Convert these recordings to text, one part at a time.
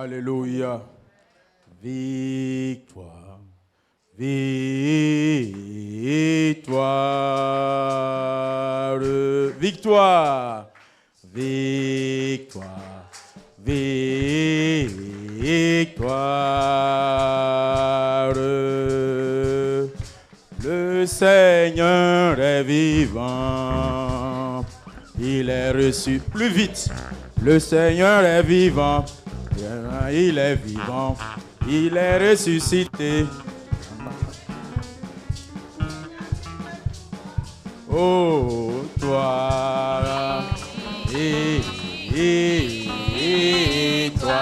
Alléluia. Victoire. Victoire. Victoire. Victoire. Victoire. Le Seigneur est vivant. Il est reçu. Plus vite. Le Seigneur est vivant. Il est vivant. Il est ressuscité. Oh, toi. Et toi.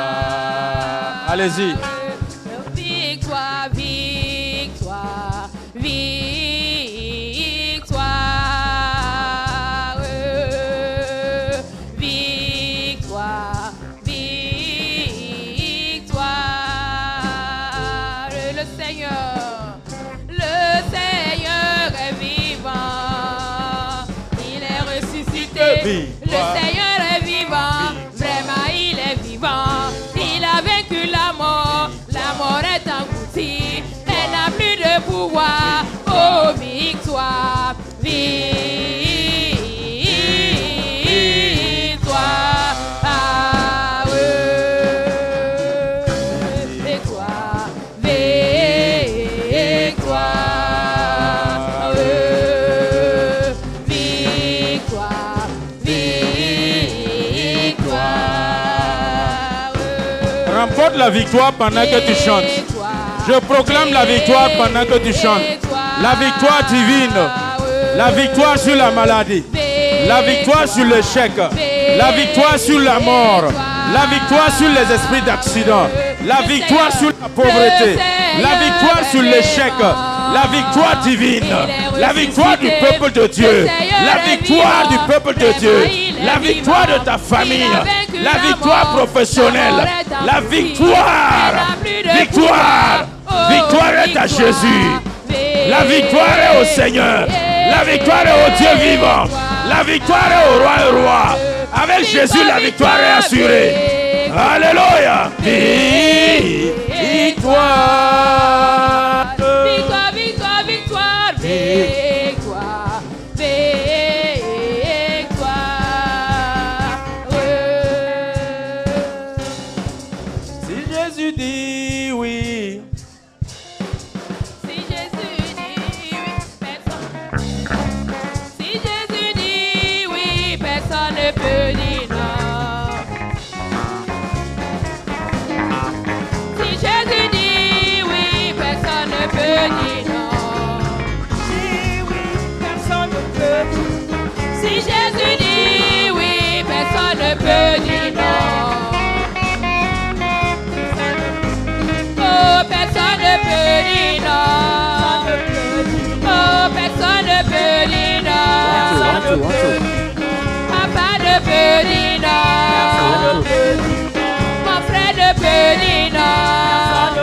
Allez-y. Victoire, victoire, victoire. Victoire, victoire. Le Seigneur est vivant. Il est ressuscité. Le Seigneur est vivant. Vraiment, il est vivant. Il a vaincu la mort. La mort est engloutie. Elle n'a plus de pouvoir. Oh, victoire, victoire. Ah, victoire, victoire. Victoire, victoire. Remporte la victoire pendant que tu chantes. Je proclame la victoire pendant que tu chantes. La victoire divine. La victoire sur la maladie. La victoire sur l'échec. La victoire sur la mort. La victoire sur les esprits d'accident. La victoire sur la pauvreté. La victoire sur l'échec. La victoire divine. La victoire du peuple de Dieu. La victoire du peuple de Dieu. La victoire de ta famille. La victoire professionnelle. La victoire. Victoire. Victoire est à Jésus. La victoire est au Seigneur. La victoire est au Dieu vivant. La victoire est au roi et roi. Avec Jésus, la victoire est assurée. Alléluia. Victoire. Victoire, victoire, victoire, victoire, victoire. Si Jésus dit oui. Si Jésus dit oui, personne. Si Jésus dit oui, personne ne peut dire non. Si Jésus dit oui, personne ne peut dire non. Si Jésus dit oui, personne ne peut dire non. Oh, personne ne peut dire non. Oh, personne ne peut dire non. Papa ne peut dire non. Mon frère ne peut dire non.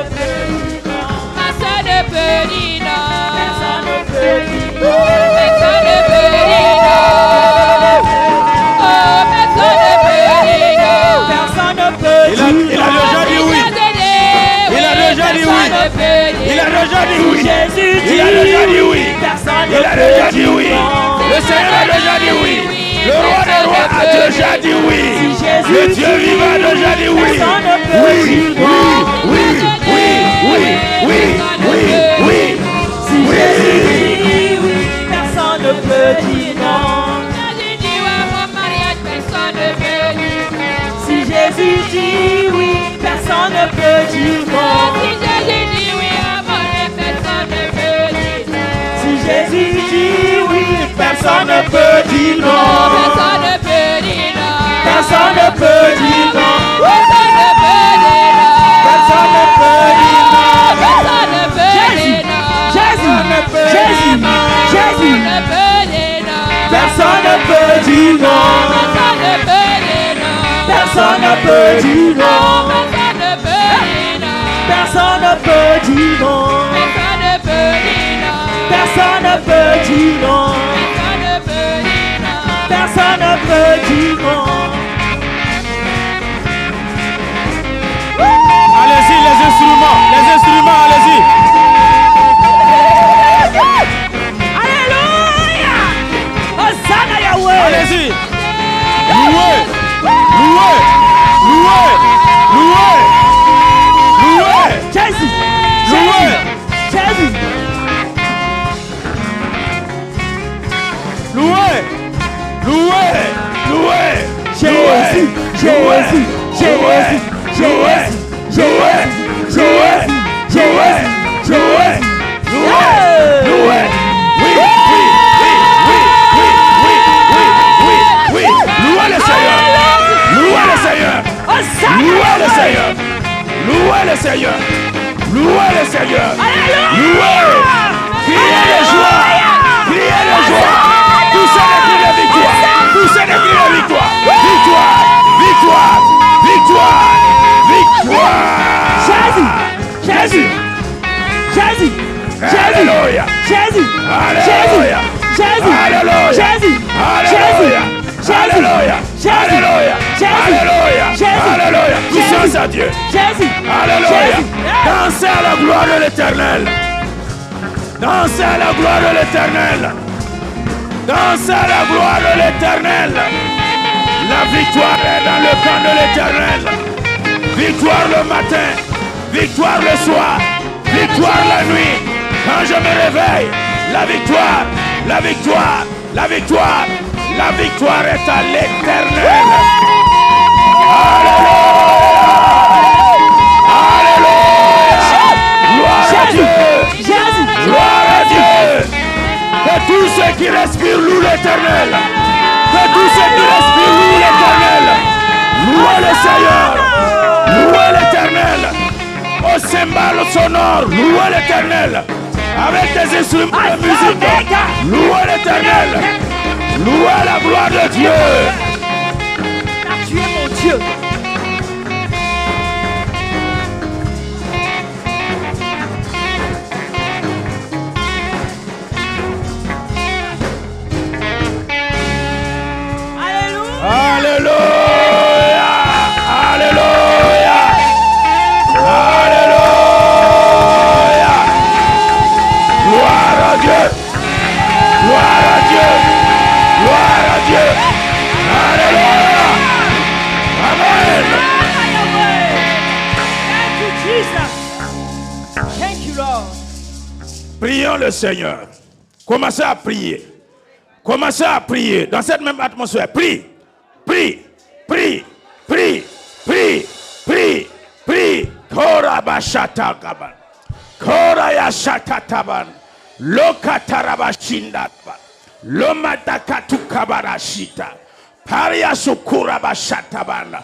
Ma soeur ne peut dire non. Personne ne peut dire non. Oh, personne ne peut dire non. Il a déjà dit oui. Il a déjà dit oui. Il a déjà dit oui. Il a déjà dit oui. Il a déjà dit oui. Le Seigneur a déjà dit oui. Le roi des rois a déjà dit oui. Le Dieu vivant a déjà dit oui. Oui, oui, oui, oui, oui, oui, oui, oui. Si Jésus dit oui, personne ne peut dire non. Jésus dit oui à mon mariage, personne ne peut dire non. Si Jésus dit oui, personne ne peut dire non. Si Jésus dit oui à mon rêve, personne ne peut dire non. Si Jésus dit oui, personne ne peut dire non. Personne ne peut dire non. Personne ne peut dire non. Personne ne peut dire non. Personne ne peut dire non. Personne ne peut dire non. Jésus, Jésus, Jésus. Personne ne peut dire non. Personne ne peut dire non. Personne ne peut dire non. Personne ne peut dire non. Personne ne peut dire non. Personne ne peut dire non. instruments, allez-y. Alléluia. Hosanna Yahweh. Allez-y. Louez. Louez. Louez. Louez. Louez. Jésus. Louez. Jésus. Louez. Louez. Louez. Jésus. Jésus. Jésus. Jésus. Jésus. Jésus. Jésus. Louez. Oui. Louez le Seigneur. Louez le Seigneur. Louez le Seigneur. Louez le Seigneur. Louez le Seigneur. Louez. Criez de joie. Criez de joie. Tous ces cris de victoire. Tous ces cris de victoire. Victoire. Victoire. Victoire. Victoire. Jésus. Jésus. Jésus. Alléluia. Jésus. Alléluia. Jésus. Alléluia. Jésus. Alléluia. Alléluia. Alléluia. Alléluia. Alléluia. Puissance à Dieu. Jésus. Alléluia. Dansez à la gloire de l'Éternel. Dansez à la gloire de l'Éternel. Dansez à la gloire de l'Éternel. La victoire est dans le camp de l'Éternel. Victoire le matin. Victoire le soir. Victoire la nuit. Quand je me réveille, la victoire, la victoire, la victoire, la victoire est à l'Éternel. Alléluia. Alléluia. Gloire à Dieu. Gloire à Dieu. Que tous ceux qui respirent louent l'Éternel. Que tous ceux qui respirent louent l'Éternel. Louez le Seigneur. Louez l'Éternel. Au cymbale sonore, louez l'Éternel. Avec des instruments de musique, louez l'Éternel. Louez la gloire de Dieu. Tu es mon Dieu. Alléluia. Alléluia. Alléluia. Gloire à Dieu. Gloire à Dieu. Gloire à Dieu. Alléluia. Amen. Thank you, Lord. Prions le Seigneur. Commencez à prier. Commencez à prier dans cette même atmosphère. Prie. Prie, prie, prie, prie, prie, prie. Korabashata gaban. Korayashata taban. Lokatarabashinda. Lomatakatu kabarashita. Pariasukurabashataban.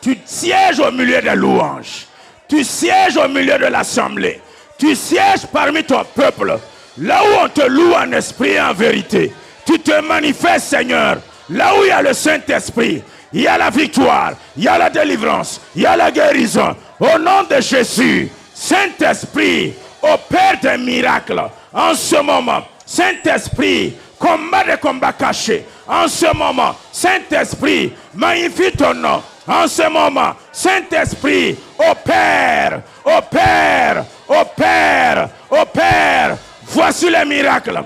Tu sièges au milieu des louanges. Tu sièges au milieu de l'assemblée. Tu sièges parmi ton peuple. Là où on te loue en esprit et en vérité. Tu te manifestes, Seigneur. Là où il y a le Saint-Esprit, il y a la victoire, il y a la délivrance, il y a la guérison. Au nom de Jésus, Saint-Esprit, opère des miracles. En ce moment, Saint-Esprit, combat des combats cachés. En ce moment, Saint-Esprit, magnifie ton nom. En ce moment, Saint-Esprit, opère, opère, opère, opère. Voici les miracles.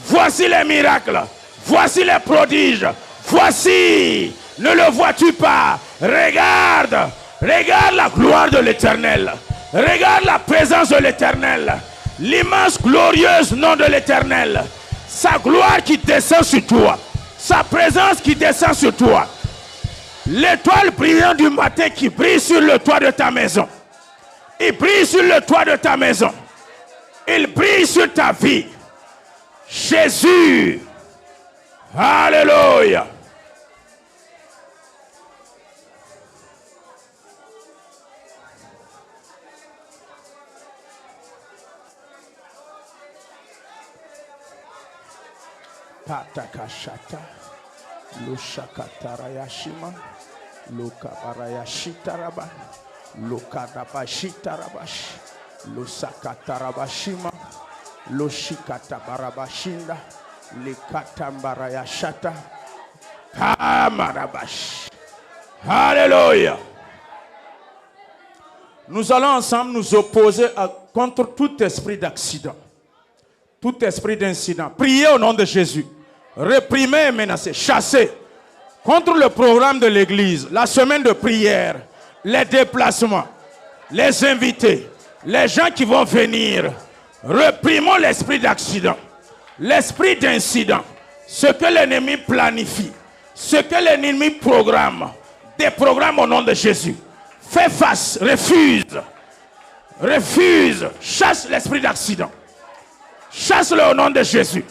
Voici les miracles. Voici les prodiges. Voici. Ne le vois-tu pas? Regarde. Regarde la gloire de l'Éternel. Regarde la présence de l'Éternel. L'immense glorieuse nom de l'Éternel. Sa gloire qui descend sur toi. Sa présence qui descend sur toi. L'étoile brillante du matin qui brille sur le toit de ta maison. Il brille sur le toit de ta maison. Il brille sur ta vie. Jésus. Alléluia. Patakashata. Lushakatarayashima. Lukabarayashitaraba. Lukadabashitarabash. Lusakatarabashima. Lushikatabarabashinda. Likatambarayashata. Amarabash. Alléluia. Nous allons ensemble nous opposer contre tout esprit d'accident. Tout esprit d'incident. Priez au nom de Jésus. Réprimez et menacez. Chassez. Contre le programme de l'église. La semaine de prière. Les déplacements. Les invités. Les gens qui vont venir. Réprimons l'esprit d'accident. L'esprit d'incident. Ce que l'ennemi planifie. Ce que l'ennemi programme. Des programmes au nom de Jésus. Fais face, refuse. Refuse. Chasse l'esprit d'accident. Chasse-le au nom de Jésus.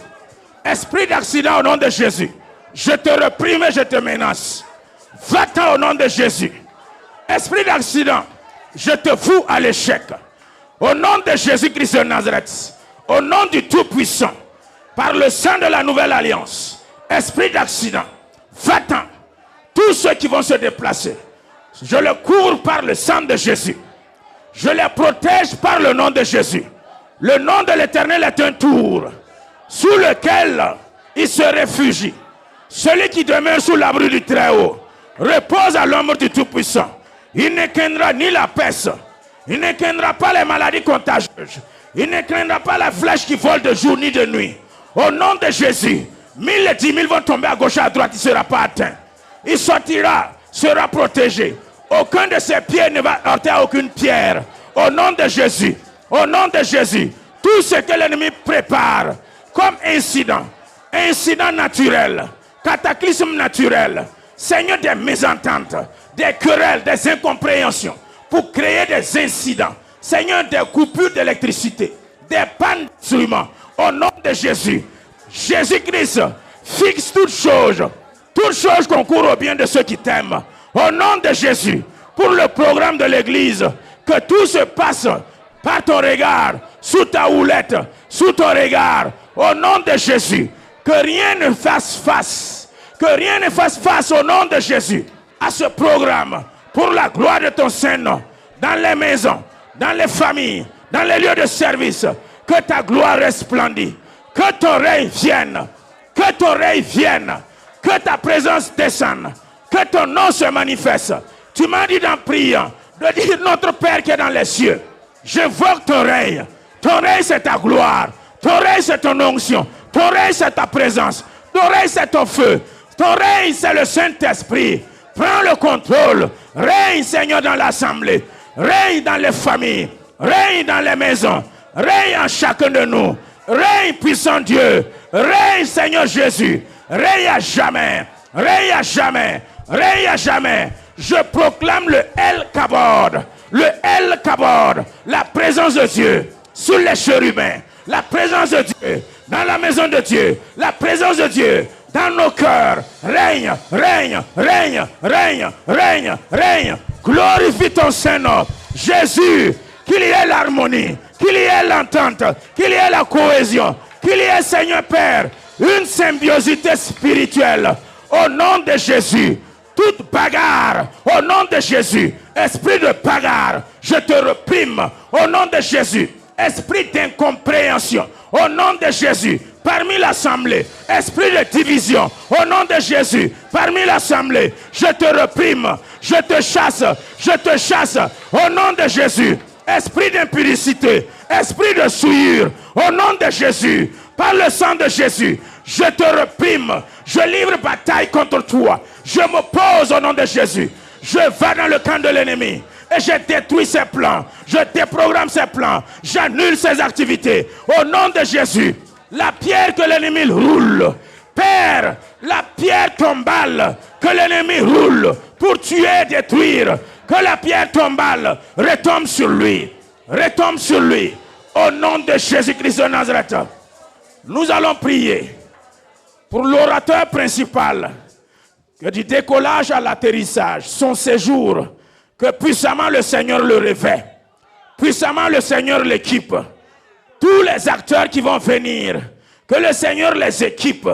Esprit d'accident au nom de Jésus. Je te reprime et je te menace. Va-t'en au nom de Jésus. Esprit d'accident, je te fous à l'échec. Au nom de Jésus-Christ de Nazareth. Au nom du Tout-Puissant. Par le sang de la nouvelle alliance. Esprit d'accident, va-t'en. Tous ceux qui vont se déplacer. Je le cours par le sang de Jésus. Je les protège par le nom de Jésus. Le nom de l'Éternel est un tour sous lequel il se réfugie. Celui qui demeure sous l'abri du Très-Haut repose à l'ombre du Tout-Puissant. Il ne craindra ni la peste. Il ne craindra pas les maladies contagieuses. Il ne craindra pas la flèche qui vole de jour ni de nuit. Au nom de Jésus, 1000 et 10 000 vont tomber à gauche et à droite. Il ne sera pas atteint. Il sortira, sera protégé. Aucun de ses pieds ne va heurter à aucune pierre. Au nom de Jésus. Au nom de Jésus. Tout ce que l'ennemi prépare comme incident naturel, cataclysme naturel, Seigneur, des mésententes, des querelles, des incompréhensions, pour créer des incidents. Seigneur, des coupures d'électricité, des pannes d'instruments. Au nom de Jésus. Jésus-Christ fixe toutes choses concourent au bien de ceux qui t'aiment. Au nom de Jésus, pour le programme de l'église, que tout se passe par ton regard, sous ta houlette, sous ton regard, au nom de Jésus, que rien ne fasse face au nom de Jésus à ce programme, pour la gloire de ton Saint-Nom, dans les maisons, dans les familles, dans les lieux de service, que ta gloire resplendisse, que ton règne vienne, que ta présence descende, que ton nom se manifeste. Tu m'as dit dans prière de dire notre Père qui est dans les cieux. J'évoque ton règne. Ton règne c'est ta gloire. Ton règne c'est ton onction. Ton règne c'est ta présence. Ton règne c'est ton feu. Ton règne c'est le Saint-Esprit. Prends le contrôle. Règne Seigneur dans l'assemblée. Règne dans les familles. Règne dans les maisons. Règne en chacun de nous. Règne puissant Dieu. Règne Seigneur Jésus. Règne à jamais. Règne à jamais. Règne à jamais. Je proclame le El Kabod. Le El Kabod. La présence de Dieu sous les chérubins. La présence de Dieu dans la maison de Dieu. La présence de Dieu dans nos cœurs. Règne, règne, règne, règne, règne, règne. Glorifie ton Saint-Nom. Jésus, qu'il y ait l'harmonie, qu'il y ait l'entente, qu'il y ait la cohésion, qu'il y ait, Seigneur Père, une symbiosité spirituelle. Au nom de Jésus, toute bagarre, au nom de Jésus, esprit de bagarre, je te reprime. Au nom de Jésus, esprit d'incompréhension, au nom de Jésus, parmi l'assemblée, esprit de division, au nom de Jésus, parmi l'assemblée, je te reprime, je te chasse, au nom de Jésus, esprit d'impudicité, esprit de souillure, au nom de Jésus, par le sang de Jésus, je te reprime, je livre bataille contre toi, je m'oppose au nom de Jésus, je vais dans le camp de l'ennemi. Et je détruis ses plans. Je déprogramme ses plans. J'annule ses activités. Au nom de Jésus. La pierre que l'ennemi roule. Père, la pierre tombale que l'ennemi roule pour tuer et détruire. Que la pierre tombale retombe sur lui. Retombe sur lui. Au nom de Jésus-Christ de Nazareth. Nous allons prier pour l'orateur principal. Que du décollage à l'atterrissage, son séjour, que puissamment le Seigneur le réveille. Puissamment le Seigneur l'équipe. Tous les acteurs qui vont venir, que le Seigneur les équipe.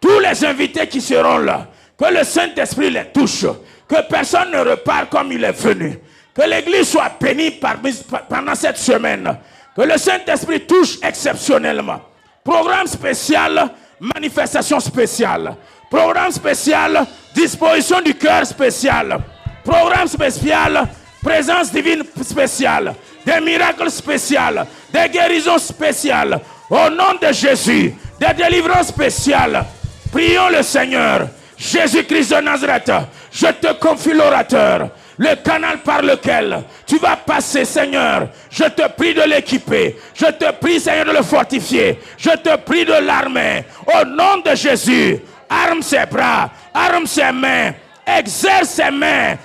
Tous les invités qui seront là, que le Saint-Esprit les touche. Que personne ne repart comme il est venu. Que l'Église soit bénie pendant cette semaine. Que le Saint-Esprit touche exceptionnellement. Programme spécial, manifestation spéciale. Programme spécial, disposition du cœur spécial. Programme spécial, présence divine spéciale, des miracles spéciaux, des guérisons spéciales. Au nom de Jésus, des délivrances spéciales. Prions le Seigneur. Jésus-Christ de Nazareth, je te confie l'orateur, le canal par lequel tu vas passer, Seigneur. Je te prie de l'équiper. Je te prie, Seigneur, de le fortifier. Je te prie de l'armer. Au nom de Jésus, arme ses bras, arme ses mains, exerce ses mains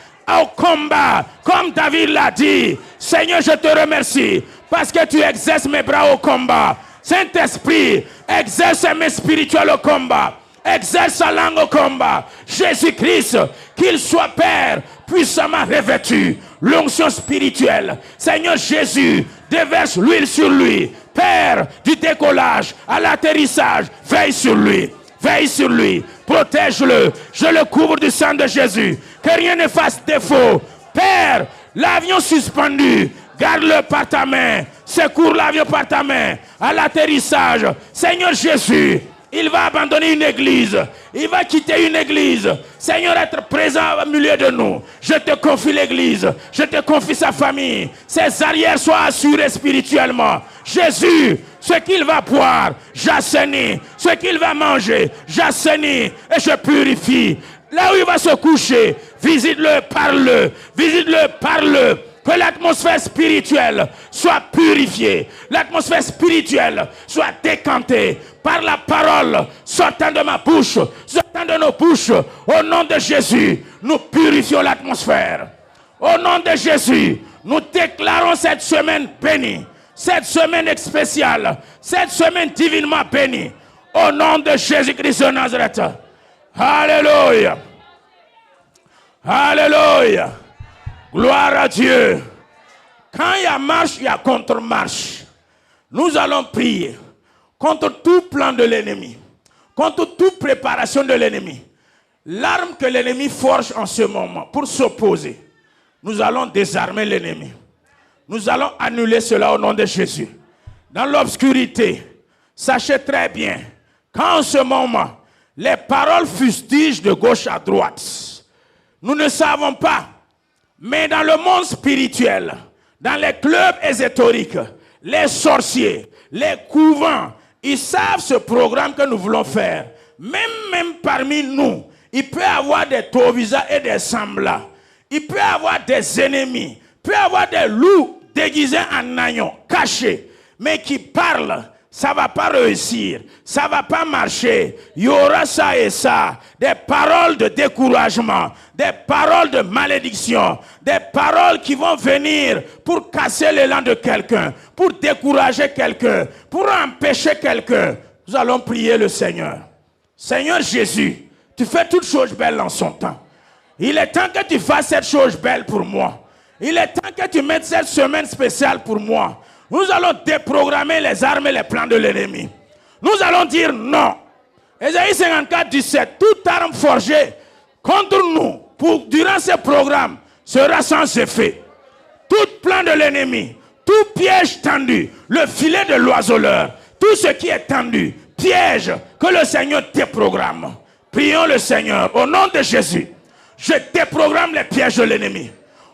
au combat, comme David l'a dit. Seigneur, je te remercie parce que tu exerces mes bras au combat. Saint-Esprit, exerce mes spirituels au combat. Exerce sa langue au combat. Jésus-Christ, qu'il soit Père, puissamment revêtu, l'onction spirituelle. Seigneur Jésus, déverse l'huile sur lui. Père, du décollage à l'atterrissage, veille sur lui. Veille sur lui, protège-le. Je le couvre du sang de Jésus. Que rien ne fasse défaut. Père, l'avion suspendu, garde-le par ta main. Secours l'avion par ta main. À l'atterrissage, Seigneur Jésus, il va abandonner une église. Il va quitter une église. Seigneur, être présent au milieu de nous. Je te confie l'église. Je te confie sa famille. Ses arrières soient assurées spirituellement. Jésus, ce qu'il va boire, j'assainis. Ce qu'il va manger, j'assainis. Et je purifie. Là où il va se coucher, visite-le, parle-le. Visite-le, parle-le. Que l'atmosphère spirituelle soit purifiée. L'atmosphère spirituelle soit décantée par la parole sortant de ma bouche, sortant de nos bouches. Au nom de Jésus, nous purifions l'atmosphère. Au nom de Jésus, nous déclarons cette semaine bénie. Cette semaine spéciale. Cette semaine divinement bénie. Au nom de Jésus-Christ de Nazareth. Alléluia. Alléluia. Gloire à Dieu. Quand il y a marche, il y a contre-marche. Nous allons prier contre tout plan de l'ennemi, contre toute préparation de l'ennemi. L'arme que l'ennemi forge en ce moment pour s'opposer, nous allons désarmer l'ennemi. Nous allons annuler cela au nom de Jésus. Dans l'obscurité, sachez très bien qu'en ce moment, les paroles fustigent de gauche à droite. Nous ne savons pas. Mais dans le monde spirituel, dans les clubs ésotériques, les sorciers, les couvents, ils savent ce programme que nous voulons faire. Même parmi nous, il peut y avoir des Tovisa et des Sambla. Il peut y avoir des ennemis. Il peut y avoir des loups déguisés en agneaux, cachés, mais qui parlent. Ça ne va pas réussir, ça ne va pas marcher. Il y aura ça et ça, des paroles de découragement, des paroles de malédiction, des paroles qui vont venir pour casser l'élan de quelqu'un, pour décourager quelqu'un, pour empêcher quelqu'un. Nous allons prier le Seigneur. Seigneur Jésus, tu fais toutes choses belles en son temps. Il est temps que tu fasses cette chose belle pour moi. Il est temps que tu mettes cette semaine spéciale pour moi. Nous allons déprogrammer les armes et les plans de l'ennemi. Nous allons dire non. Ésaïe 54, 17. Toute arme forgée contre nous durant ce programme sera sans effet. Tout plan de l'ennemi, tout piège tendu, le filet de l'oiseleur, tout ce qui est tendu, piège que le Seigneur déprogramme. Prions le Seigneur au nom de Jésus. Je déprogramme les pièges de l'ennemi.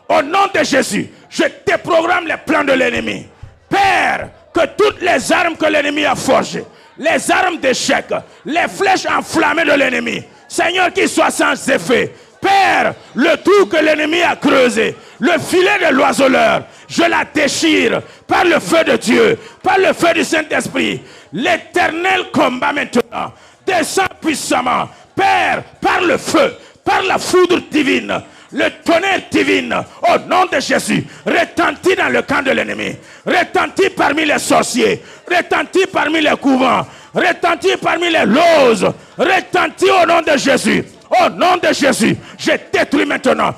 Au nom de Jésus, je déprogramme les plans de l'ennemi. Père, que toutes les armes que l'ennemi a forgées, les armes d'échec, les flèches enflammées de l'ennemi, Seigneur, qu'ils soient sans effet. Père, le trou que l'ennemi a creusé, le filet de l'oiseleur, je la déchire par le feu de Dieu, par le feu du Saint-Esprit. L'éternel combat maintenant descend puissamment. Père, par le feu, par la foudre divine, le tonnerre divin, au nom de Jésus, retentit dans le camp de l'ennemi, retentit parmi les sorciers, retentit parmi les couvents, retentit parmi les loses, retentit au nom de Jésus. Au nom de Jésus, je détruis maintenant,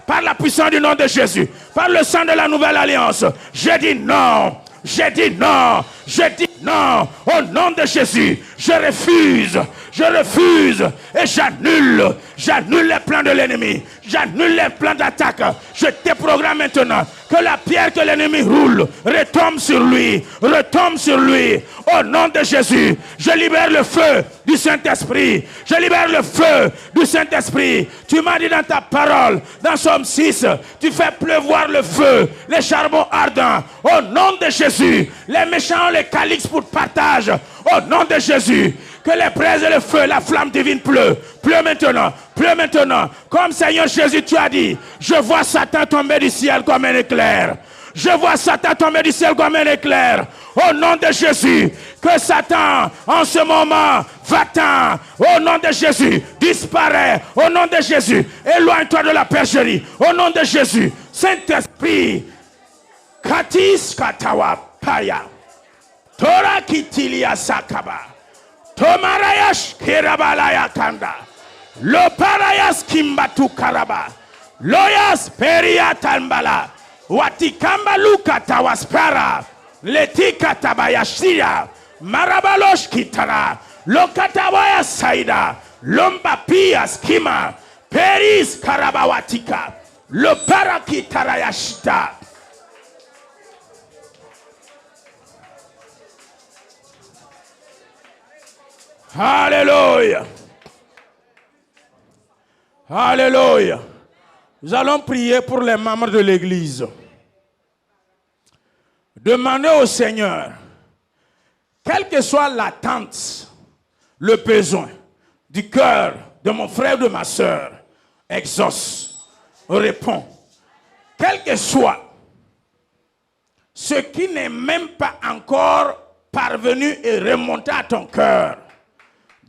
par la puissance du nom de Jésus, par le sang de la nouvelle alliance, je dis non. Je dis non, au nom de Jésus, je Je refuse et j'annule les plans de l'ennemi. J'annule les plans d'attaque. Je déprogramme maintenant que la pierre que l'ennemi roule retombe sur lui. Retombe sur lui. Au nom de Jésus, je libère le feu du Saint-Esprit. Je libère le feu du Saint-Esprit. Tu m'as dit dans ta parole, dans Somme 6, tu fais pleuvoir le feu, les charbons ardents. Au nom de Jésus, les méchants ont les calixes pour partage. Au nom de Jésus, que les braises et le feu, la flamme divine pleut. Pleut maintenant, pleut maintenant. Comme Seigneur Jésus, tu as dit, je vois Satan tomber du ciel comme un éclair. Je vois Satan tomber du ciel comme un éclair. Au nom de Jésus, que Satan, en ce moment, va-t'en. Au nom de Jésus, disparaît. Au nom de Jésus, éloigne-toi de la percherie. Au nom de Jésus, Saint-Esprit, Katis Katawa Paya, Tora Kitilia Sakaba, Tomarayash Kirabalaya Kanda, Loparayas Kimbatu Karaba, Loyas Peria Tambala, Watikamba Luka Tawaspara, Letika Tabayashia, Marabalosh Kitara, Lokatabaya Saida, Lompapia Skima, Peris Karabawatika, Lopara Kitarayashita. Alléluia. Alléluia. Nous allons prier pour les membres de l'église. Demandez au Seigneur, quelle que soit l'attente, le besoin du cœur de mon frère ou de ma soeur, exauce, répond. Quel que soit ce qui n'est même pas encore parvenu et remonté à ton cœur.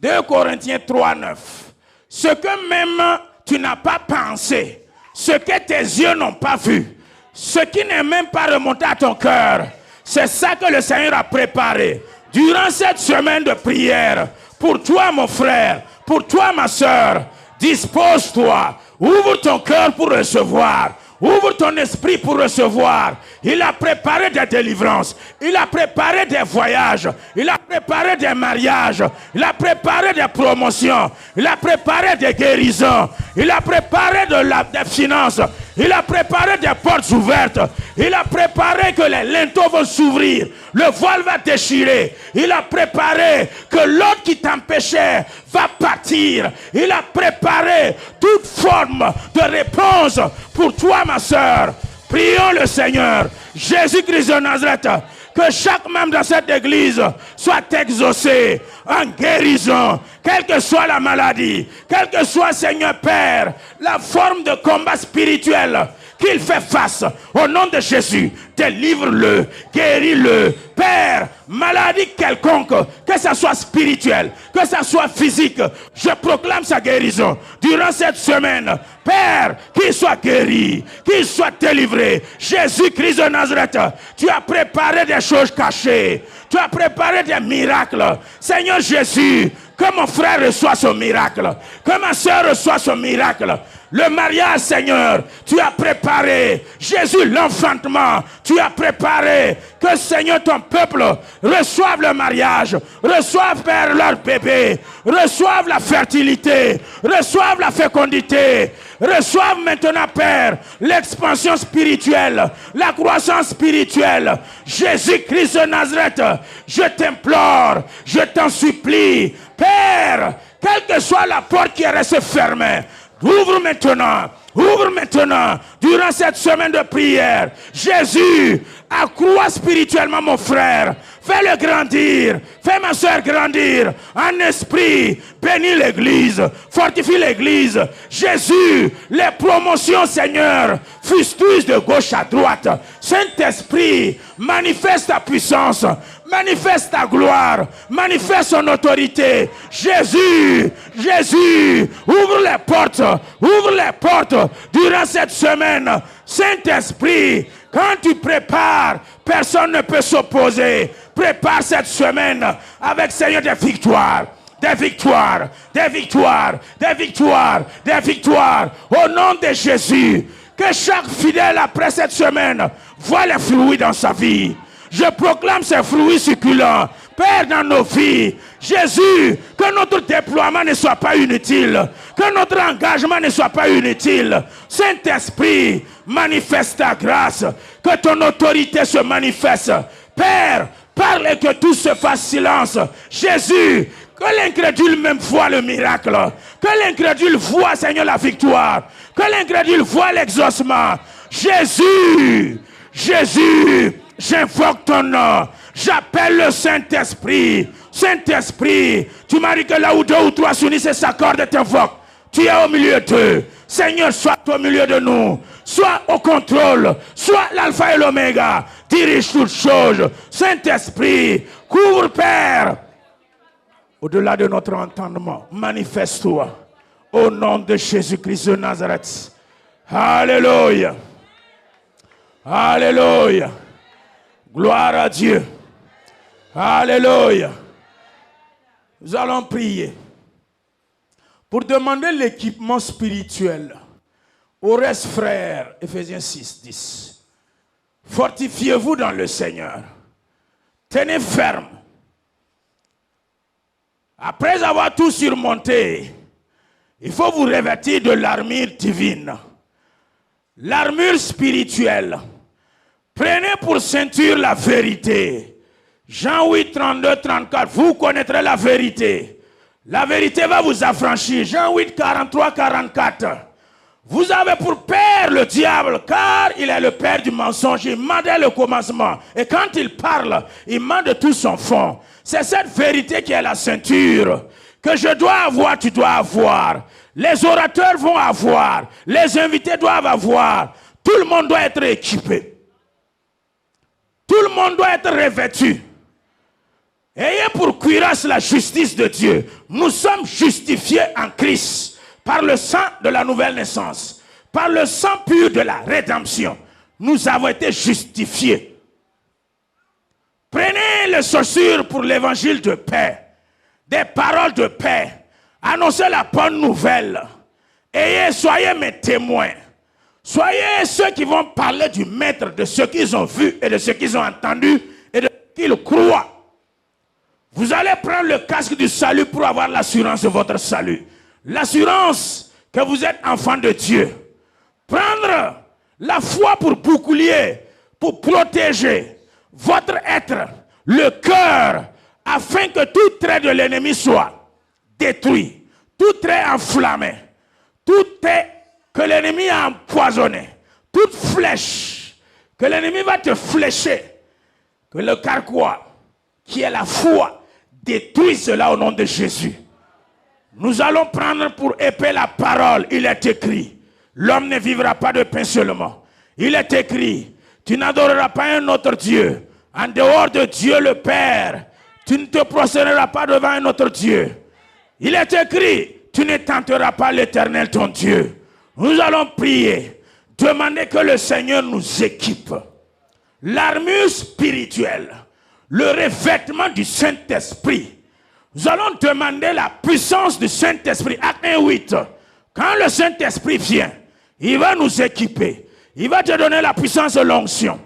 2 Corinthiens 3, 9. Ce que même tu n'as pas pensé, ce que tes yeux n'ont pas vu, ce qui n'est même pas remonté à ton cœur, c'est ça que le Seigneur a préparé. Durant cette semaine de prière, pour toi mon frère, pour toi ma soeur, dispose-toi, ouvre ton cœur pour recevoir. Ouvre ton esprit pour recevoir. Il a préparé des délivrances. Il a préparé des voyages. Il a préparé des mariages. Il a préparé des promotions. Il a préparé des guérisons. Il a préparé des finances. Il a préparé des portes ouvertes. Il a préparé que les linteaux vont s'ouvrir. Le voile va déchirer. Il a préparé que l'autre qui t'empêchait va partir. Il a préparé toute forme de réponse pour toi, ma soeur. Prions le Seigneur, Jésus-Christ de Nazareth, que chaque membre de cette église soit exaucé en guérison, quelle que soit la maladie, quelle que soit, Seigneur Père, la forme de combat spirituel qu'il fait face. Au nom de Jésus, délivre-le, guéris-le. Père, maladie quelconque, que ça soit spirituel, que ça soit physique, je proclame sa guérison durant cette semaine. Père, qu'il soit guéri, qu'il soit délivré. Jésus-Christ de Nazareth, tu as préparé des choses cachées. Tu as préparé des miracles. Seigneur Jésus, que mon frère reçoit son miracle, que ma soeur reçoit son miracle. Le mariage, Seigneur, tu as préparé. Jésus, l'enfantement, tu as préparé. Que, Seigneur, ton peuple reçoive le mariage, reçoive, Père, leur bébé, reçoive la fertilité, reçoive la fécondité, reçoive maintenant, Père, l'expansion spirituelle, la croissance spirituelle. Jésus-Christ de Nazareth, je t'implore, je t'en supplie, Père, quelle que soit la porte qui est restée fermée, ouvre maintenant, durant cette semaine de prière. Jésus, accroît spirituellement mon frère. Fais-le grandir, fais ma soeur grandir en esprit. Bénis l'église, fortifie l'église. Jésus, les promotions, Seigneur, fustige de gauche à droite. Saint-Esprit, manifeste ta puissance, manifeste ta gloire, manifeste son autorité. Jésus, ouvre les portes durant cette semaine. Saint-Esprit, quand tu prépares, personne ne peut s'opposer. Prépare cette semaine avec, Seigneur, des victoires. Des victoires, des victoires, des victoires, des victoires. Au nom de Jésus, que chaque fidèle après cette semaine voit les fruits dans sa vie. Je proclame ces fruits succulents Père, dans nos vies, Jésus, que notre déploiement ne soit pas inutile, que notre engagement ne soit pas inutile. Saint-Esprit, manifeste ta grâce, que ton autorité se manifeste. Père, parle et que tout se fasse silence. Jésus, que l'incrédule même voit le miracle, que l'incrédule voit, Seigneur, la victoire, que l'incrédule voit l'exaucement. Jésus, Jésus, j'invoque ton nom. J'appelle le Saint-Esprit. Saint-Esprit, tu m'as dit que là où 2 ou 3 s'unissent et s'accordent, t'invoquent. Tu es au milieu d'eux. Seigneur, sois au milieu de nous. Sois au contrôle. Sois l'alpha et l'oméga. Dirige toutes choses. Saint-Esprit, couvre, Père. Au-delà de notre entendement, manifeste-toi. Au nom de Jésus-Christ de Nazareth. Alléluia. Alléluia. Gloire à Dieu. Alléluia. Nous allons prier pour demander l'équipement spirituel au reste, frères. Éphésiens 6, 10. Fortifiez-vous dans le Seigneur. Tenez ferme. Après avoir tout surmonté, il faut vous revêtir de l'armure divine. L'armure spirituelle. Prenez pour ceinture la vérité. Jean 8, 32, 34. Vous connaîtrez la vérité. La vérité va vous affranchir. Jean 8, 43, 44. Vous avez pour père le diable, car il est le père du mensonge. Il ment dès le commencement. Et quand il parle, il ment de tout son fond. C'est cette vérité qui est la ceinture. Que je dois avoir, tu dois avoir. Les orateurs vont avoir. Les invités doivent avoir. Tout le monde doit être équipé. Tout le monde doit être revêtu. Ayez pour cuirasse la justice de Dieu. Nous sommes justifiés en Christ par le sang de la nouvelle naissance, par le sang pur de la rédemption. Nous avons été justifiés. Prenez les chaussures pour l'évangile de paix, des paroles de paix. Annoncez la bonne nouvelle. Soyez mes témoins. Soyez ceux qui vont parler du maître, de ce qu'ils ont vu et de ce qu'ils ont entendu et de ce qu'ils croient. Vous allez prendre le casque du salut pour avoir l'assurance de votre salut. L'assurance que vous êtes enfant de Dieu. Prendre la foi pour bouclier, pour protéger votre être, le cœur, afin que tout trait de l'ennemi soit détruit, tout trait enflammé, tout trait que l'ennemi a empoisonné, toute flèche que l'ennemi va te flécher, que le carquois, qui est la foi, détruit cela au nom de Jésus. Nous allons prendre pour épée la parole. Il est écrit, l'homme ne vivra pas de pain seulement. Il est écrit, tu n'adoreras pas un autre Dieu. En dehors de Dieu le Père, tu ne te prosterneras pas devant un autre Dieu. Il est écrit, tu ne tenteras pas l'Éternel ton Dieu. Nous allons prier, demander que le Seigneur nous équipe. L'armure spirituelle, le revêtement du Saint-Esprit. Nous allons demander la puissance du Saint-Esprit. Acte 1:8. Quand le Saint-Esprit vient, il va nous équiper. Il va te donner la puissance de l'onction.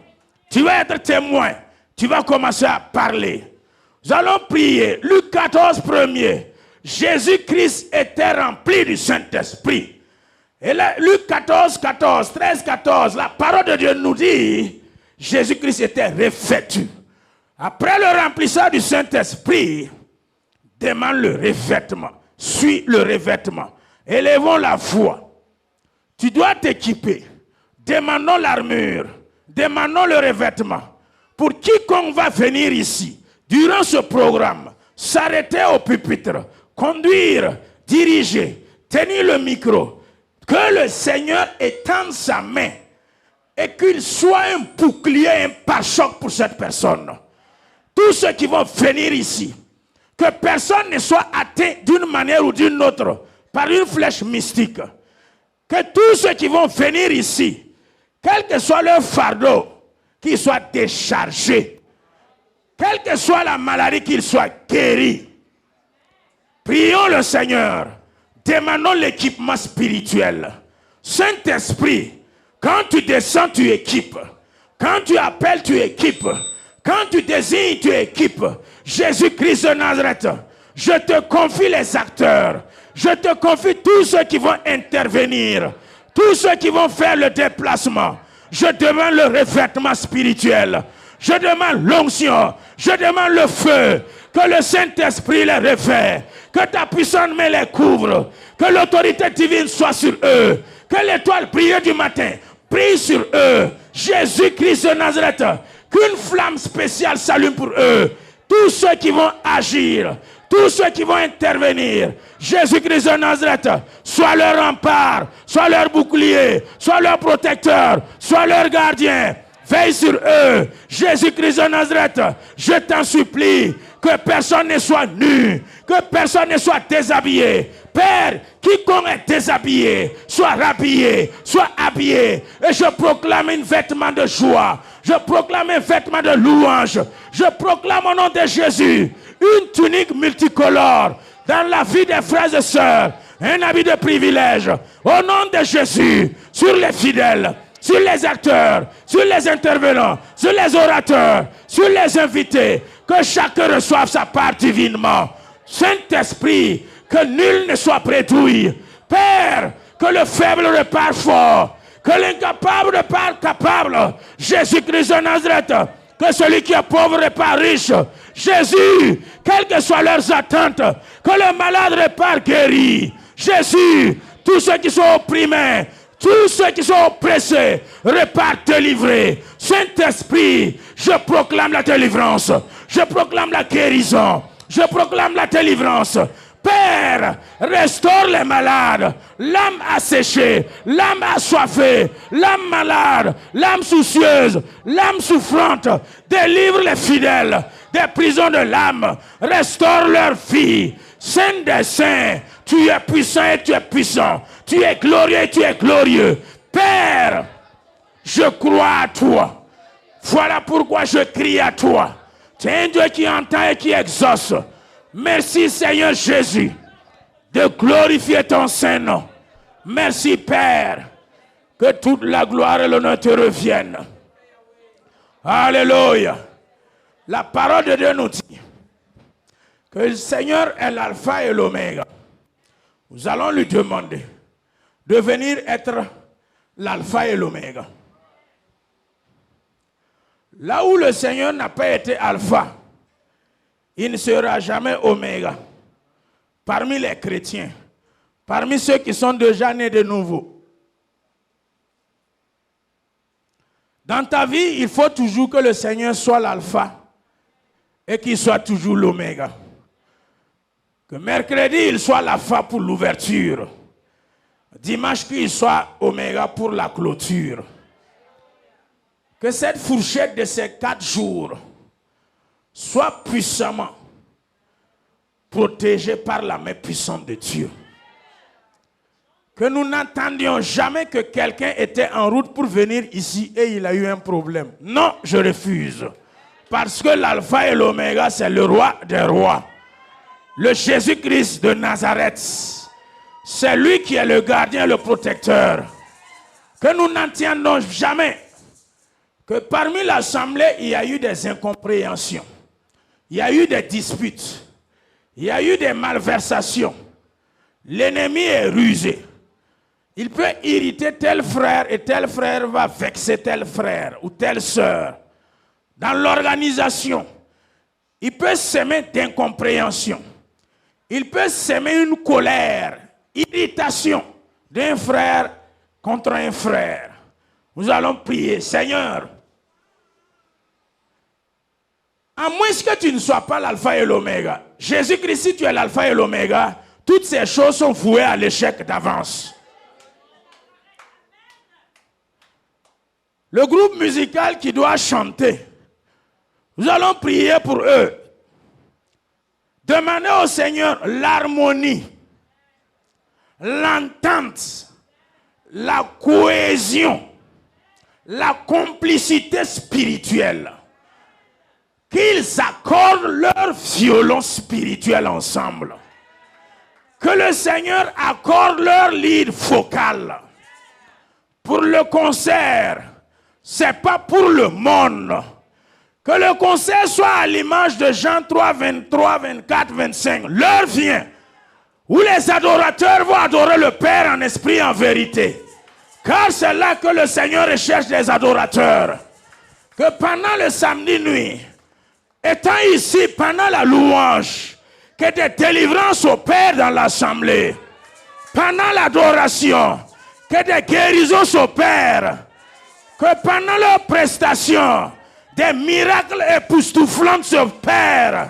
Tu vas être témoin. Tu vas commencer à parler. Nous allons prier. Luc 14, 1er. Jésus-Christ était rempli du Saint-Esprit. Et là, Luc 14, 14, 13, 14, la parole de Dieu nous dit, Jésus-Christ était revêtu. Après le remplissage du Saint-Esprit, demande le revêtement. Suis le revêtement. Élevons la foi. Tu dois t'équiper. Demandons l'armure. Demandons le revêtement. Pour quiconque va venir ici, durant ce programme, s'arrêter au pupitre, conduire, diriger, tenir le micro, que le Seigneur étende sa main et qu'il soit un bouclier, un pare-choc pour cette personne. Tous ceux qui vont venir ici, que personne ne soit atteint d'une manière ou d'une autre par une flèche mystique. Que tous ceux qui vont venir ici, quel que soit leur fardeau, qu'ils soient déchargés. Quelle que soit la maladie, qu'ils soient guéris. Prions le Seigneur. Demandons l'équipement spirituel. Saint-Esprit, quand tu descends, tu équipes. Quand tu appelles, tu équipes. Quand tu désignes, tu équipes. Jésus-Christ de Nazareth, je te confie les acteurs. Je te confie tous ceux qui vont intervenir. Tous ceux qui vont faire le déplacement. Je demande le revêtement spirituel. Je demande l'onction. Je demande le feu. Que le Saint-Esprit les revêt. Que ta puissance me les couvre. Que l'autorité divine soit sur eux. Que l'étoile brillante du matin brille sur eux. Jésus-Christ de Nazareth. Qu'une flamme spéciale s'allume pour eux. Tous ceux qui vont agir. Tous ceux qui vont intervenir. Jésus-Christ de Nazareth. Soit leur rempart. Soit leur bouclier. Soit leur protecteur. Soit leur gardien. Veille sur eux. Jésus-Christ de Nazareth. Je t'en supplie. Que personne ne soit nu. Que personne ne soit déshabillé. Père, quiconque est déshabillé, soit rhabillé, soit habillé. Et je proclame un vêtement de joie. Je proclame un vêtement de louange. Je proclame au nom de Jésus une tunique multicolore dans la vie des frères et sœurs. Un habit de privilège. Au nom de Jésus, sur les fidèles, sur les acteurs, sur les intervenants, sur les orateurs, sur les invités. Que chacun reçoive sa part divinement. Saint-Esprit, que nul ne soit prédouille. Père, que le faible repart fort. Que l'incapable repart capable. Jésus-Christ de Nazareth. Que celui qui est pauvre repart riche. Jésus, quelles que soient leurs attentes, que le malade repart guéri. Jésus, tous ceux qui sont opprimés, tous ceux qui sont oppressés, repartent délivrés. Saint-Esprit, je proclame la délivrance. Je proclame la guérison. Je proclame la délivrance. Père, restaure les malades, l'âme asséchée, l'âme assoiffée, l'âme malade, l'âme soucieuse, l'âme souffrante. Délivre les fidèles des prisons de l'âme. Restaure leur vie. Saint des saints, tu es puissant et tu es puissant. Tu es glorieux et tu es glorieux. Père, je crois à toi. Voilà pourquoi je crie à toi. Tu es un Dieu qui entend et qui exauce. Merci Seigneur Jésus de glorifier ton Saint-Nom. Merci Père, que toute la gloire et l'honneur te reviennent. Alléluia. La parole de Dieu nous dit que le Seigneur est l'alpha et l'oméga. Nous allons lui demander de venir être l'alpha et l'oméga. Là où le Seigneur n'a pas été alpha, il ne sera jamais oméga. Parmi les chrétiens, parmi ceux qui sont déjà nés de nouveau. Dans ta vie, il faut toujours que le Seigneur soit l'alpha et qu'il soit toujours l'oméga. Que mercredi, il soit l'alpha pour l'ouverture. Dimanche, qu'il soit oméga pour la clôture. Que cette fourchette de ces 4 jours soit puissamment protégée par la main puissante de Dieu. Que nous n'entendions jamais que quelqu'un était en route pour venir ici et il a eu un problème. Non, je refuse. Parce que l'alpha et l'oméga, c'est le roi des rois. Le Jésus-Christ de Nazareth. C'est lui qui est le gardien, le protecteur. Que nous n'entendons jamais que parmi l'assemblée, il y a eu des incompréhensions. Il y a eu des disputes. Il y a eu des malversations. L'ennemi est rusé. Il peut irriter tel frère et tel frère va vexer tel frère ou telle sœur. Dans l'organisation, il peut s'aimer d'incompréhension. Il peut s'aimer une colère, irritation d'un frère contre un frère. Nous allons prier, Seigneur. À moins que tu ne sois pas l'alpha et l'oméga. Jésus-Christ, si tu es l'alpha et l'oméga, toutes ces choses sont vouées à l'échec d'avance. Le groupe musical qui doit chanter, nous allons prier pour eux. Demandez au Seigneur l'harmonie, l'entente, la cohésion, la complicité spirituelle. Qu'ils accordent leur violon spirituel ensemble. Que le Seigneur accorde leur lead vocal. Pour le concert, c'est pas pour le monde. Que le concert soit à l'image de Jean 3, 23, 24, 25. L'heure vient où les adorateurs vont adorer le Père en esprit et en vérité. Car c'est là que le Seigneur recherche des adorateurs. Que pendant le samedi nuit, étant ici pendant la louange, que des délivrances opèrent dans l'assemblée. Pendant l'adoration, que des guérisons s'opèrent. Que pendant leur prestation, des miracles époustouflants s'opèrent.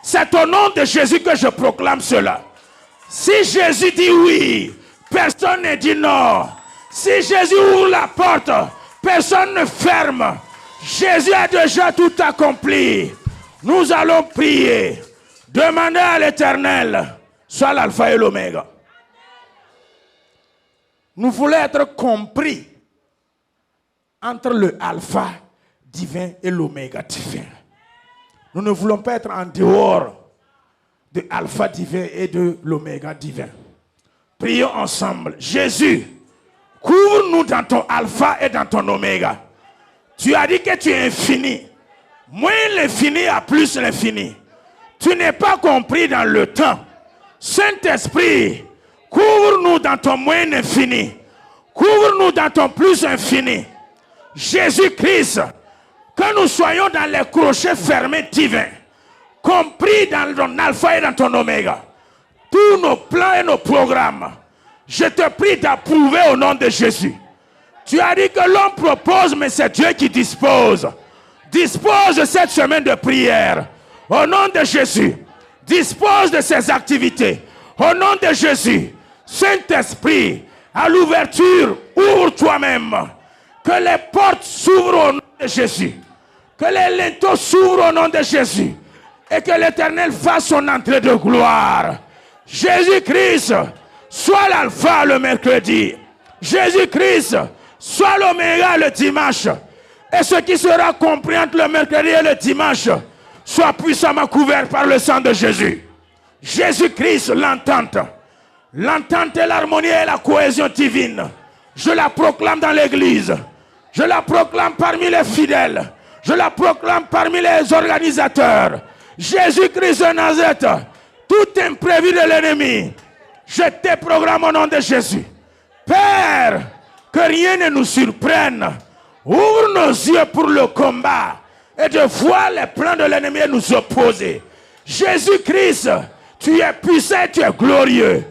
C'est au nom de Jésus que je proclame cela. Si Jésus dit oui, personne ne dit non. Si Jésus ouvre la porte, personne ne ferme. Jésus a déjà tout accompli. Nous allons prier. Demander à l'Éternel, soit l'alpha et l'oméga. Nous voulons être compris entre le alpha divin et l'oméga divin. Nous ne voulons pas être en dehors de l'alpha divin et de l'oméga divin. Prions ensemble. Jésus, couvre-nous dans ton alpha et dans ton oméga. Tu as dit que tu es infini. Moins l'infini à plus l'infini. Tu n'es pas compris dans le temps. Saint-Esprit, couvre-nous dans ton moins infini. Couvre-nous dans ton plus infini. Jésus-Christ, que nous soyons dans les crochets fermés divins, compris dans ton alpha et dans ton oméga. Tous nos plans et nos programmes, je te prie d'approuver au nom de Jésus. Tu as dit que l'homme propose, mais c'est Dieu qui dispose. Dispose de cette semaine de prière. Au nom de Jésus, dispose de ces activités. Au nom de Jésus, Saint-Esprit, à l'ouverture, ouvre toi-même. Que les portes s'ouvrent au nom de Jésus. Que les linteaux s'ouvrent au nom de Jésus. Et que l'Éternel fasse son entrée de gloire. Jésus-Christ, sois l'alpha le mercredi. Jésus-Christ, sois l'oméga le dimanche. Et ce qui sera compris entre le mercredi et le dimanche, soit puissamment couvert par le sang de Jésus. Jésus-Christ, l'entente. L'entente et l'harmonie et la cohésion divine. Je la proclame dans l'église. Je la proclame parmi les fidèles. Je la proclame parmi les organisateurs. Jésus-Christ de Nazareth, tout imprévu de l'ennemi, je te programme au nom de Jésus. Père, que rien ne nous surprenne. Ouvre nos yeux pour le combat et de voir les plans de l'ennemi nous opposer. Jésus-Christ, tu es puissant et tu es glorieux.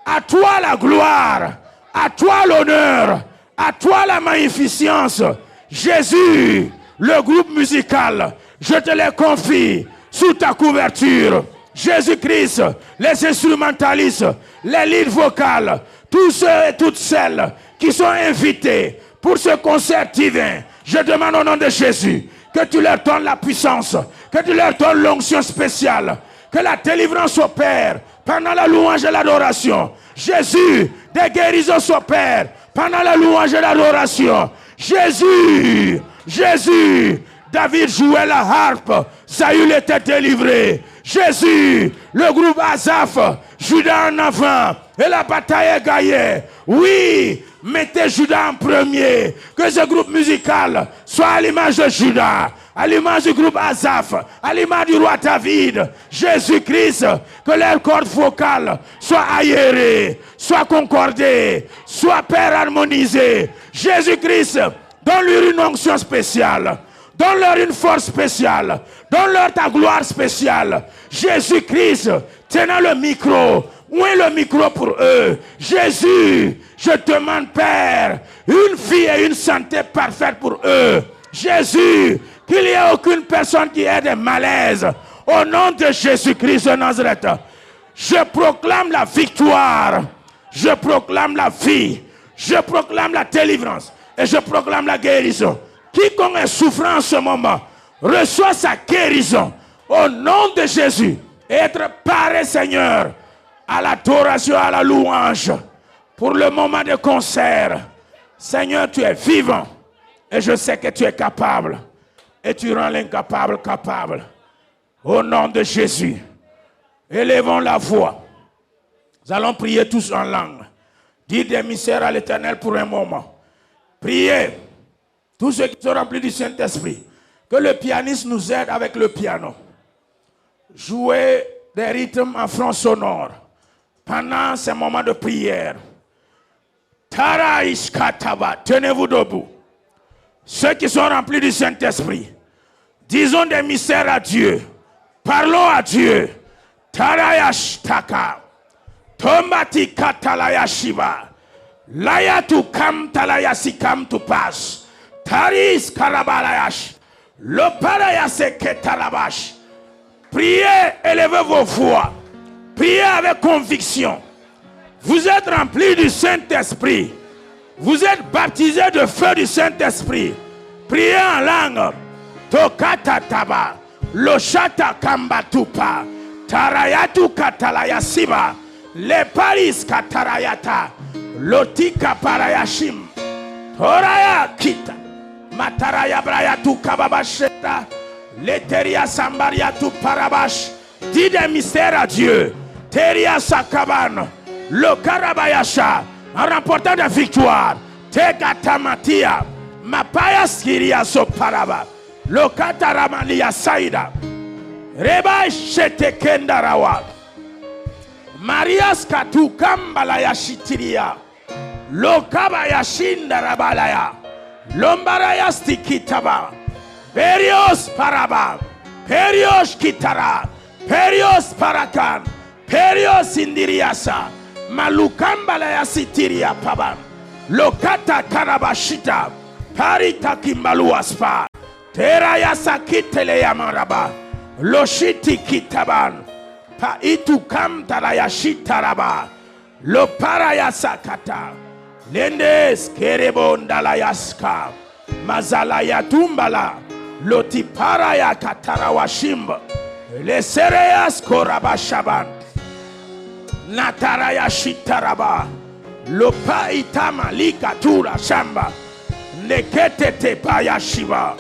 À toi la gloire, à toi l'honneur, à toi la magnificence. Jésus, le groupe musical, je te les confie sous ta couverture. Jésus-Christ, les instrumentalistes, les leads vocales, tous ceux et toutes celles qui sont invités pour ce concert divin, je demande au nom de Jésus que tu leur donnes la puissance, que tu leur donnes l'onction spéciale, que la délivrance opère pendant la louange et l'adoration. Jésus, des guérisons s'opèrent pendant la louange et l'adoration. Jésus, Jésus, David jouait la harpe, Saül était délivré. Jésus, le groupe Asaph, Judas en avant, et la bataille est gagnée. Oui, mettez Judas en premier, que ce groupe musical soit à l'image de Judas, à l'image du groupe Asaph, à l'image du roi David. Jésus-Christ, que leurs cordes vocales soient aérées, soient concordées, soient père harmonisées. Jésus-Christ, donne-lui une onction spéciale. Donne-leur une force spéciale. Donne-leur ta gloire spéciale. Jésus-Christ, tenant le micro. Où est le micro pour eux? Jésus, je demande, Père, une vie et une santé parfaite pour eux. Jésus, qu'il n'y ait aucune personne qui ait des malaises. Au nom de Jésus-Christ de Nazareth, je proclame la victoire. Je proclame la vie. Je proclame la délivrance. Et je proclame la guérison. Quiconque est souffrant en ce moment, reçoit sa guérison au nom de Jésus. Et être paré, Seigneur, à l'adoration, à la louange, pour le moment de concert. Seigneur, tu es vivant. Et je sais que tu es capable. Et tu rends l'incapable capable. Au nom de Jésus, élevons la voix. Nous allons prier tous en langue. Dites des mystères à l'Éternel pour un moment. Priez. Tous ceux qui sont remplis du Saint-Esprit, Que le pianiste nous aide avec le piano. Jouer des rythmes en front sonore pendant ces moments de prière. Taraïs Kataba, tenez-vous debout. Ceux qui sont remplis du Saint-Esprit, disons des mystères à Dieu. Parlons à Dieu. Tarayash Taka. Tombati Katalaya Shiva. Layatu Kam Talayasi Kam to pass. Taris Karabalayash. Loparayase Ketalabash. Priez, élevez vos voix. Priez avec conviction. Vous êtes remplis du Saint-Esprit. Vous êtes baptisés de feu du Saint-Esprit. Priez en langue. Tokata taba. Loshata kambatupa. Tarayatu katalayasiba. Le paris katarayata. Lotika parayashim. Toraya kita. Mataraya brayatu kababasheta. Leteria sambariatu parabash. Dis des mystères à Dieu. Teria sakaban. Le karabayasha. En remportant des victoires. Tegatamatia. Mapaya skiria so paraba. Le kataramalia saida. Reba shete kendarawa. Marias katu kambala yashitiria. Lo kabayashinda rabalaya. Lombaraya stikitaba. Perios paraba. Perios kitara. Perios parakan. Perios indiriasa. Malukambala ya sitiria paba. Lokata karabashita. Parita kimbaluaspa. Tera ya sakitele ya maraba. Loshiti kitaban. Pa itu kamtala ya shitaraba. Lo para ya sakata. Lendes kerebondala yaska. Mazala ya tumbala. Loti para ya katarawashimba. Le sereyas korabashaban. Nataraya shitaraba. Lopa itama likatura shamba. Nekete te paya shiva.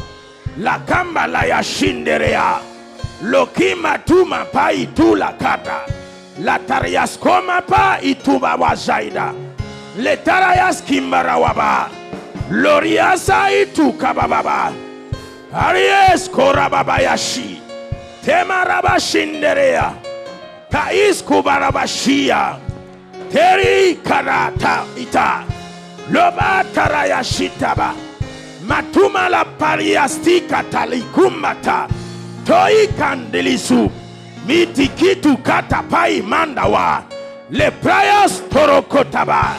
La kamba la yashinderea. Lokima tuma pa itula kata. La tarias koma pa ituba wazaida. Le tarayas kimbarawaba. Loriasa itu kabababa. Aries korababa yashi. Temaraba shinderea. Tais kubarabashia. Teri karata ita. Loba taraya shitaba. Matuma la pariastika talikumbata. Toi kandelisu. Mitikitu katapai mandawa. Le prayas torokotaba.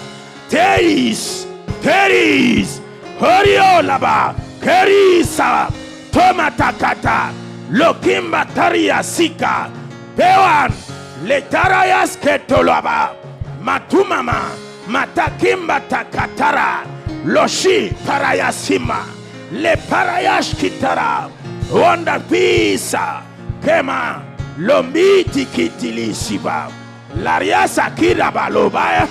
Teris. Teris. Horiolaba. Kerisa. Tomatakata. Lokimba taria sika. Pewan. Le tarayas ketolaba. Matumama. Matakimba takatara. Loshi parayasima. Le parayash kitara. Wanda pisa. Kema. Lombiti kitilisiba. Lariasa kirabaloba.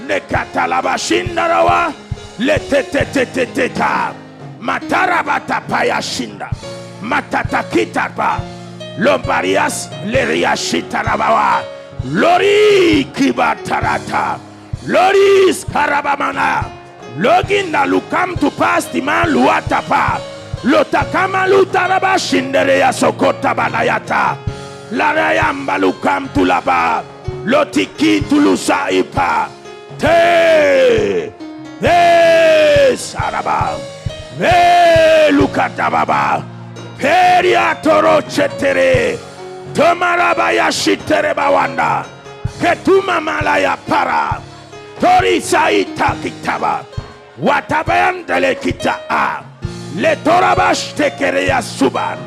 Ne katalaba shindarawa. Le teteteteteta. Matarabata payashinda. Matatakitaba. Lombarias leriashitarabawa. Lori kibatarata. Loris karabamana. Loginda lukam tu pastiman luatapa. Lotakama lutaraba shinderea sokota banayata. Larayamba lukam tulaba. Lotiki tulusaipa. Te. Saraba. Lukatababa. Peria toro chetere. Tomaraba yashitere bawanda. Ketuma malaya para. Tori saita kitaba. Watabayandele kita a. Le torabash tekereya suban.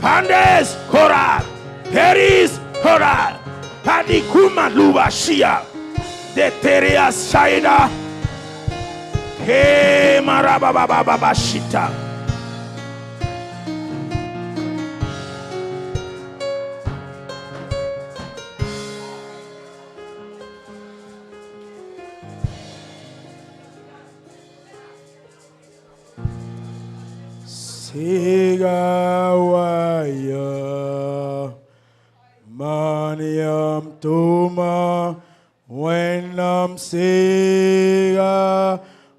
Pandes kora. Peris kora. Padikuma lubashia. Deteria saida. Ke marababa shita. Sigawaya Maniam Tuma Wenam Siga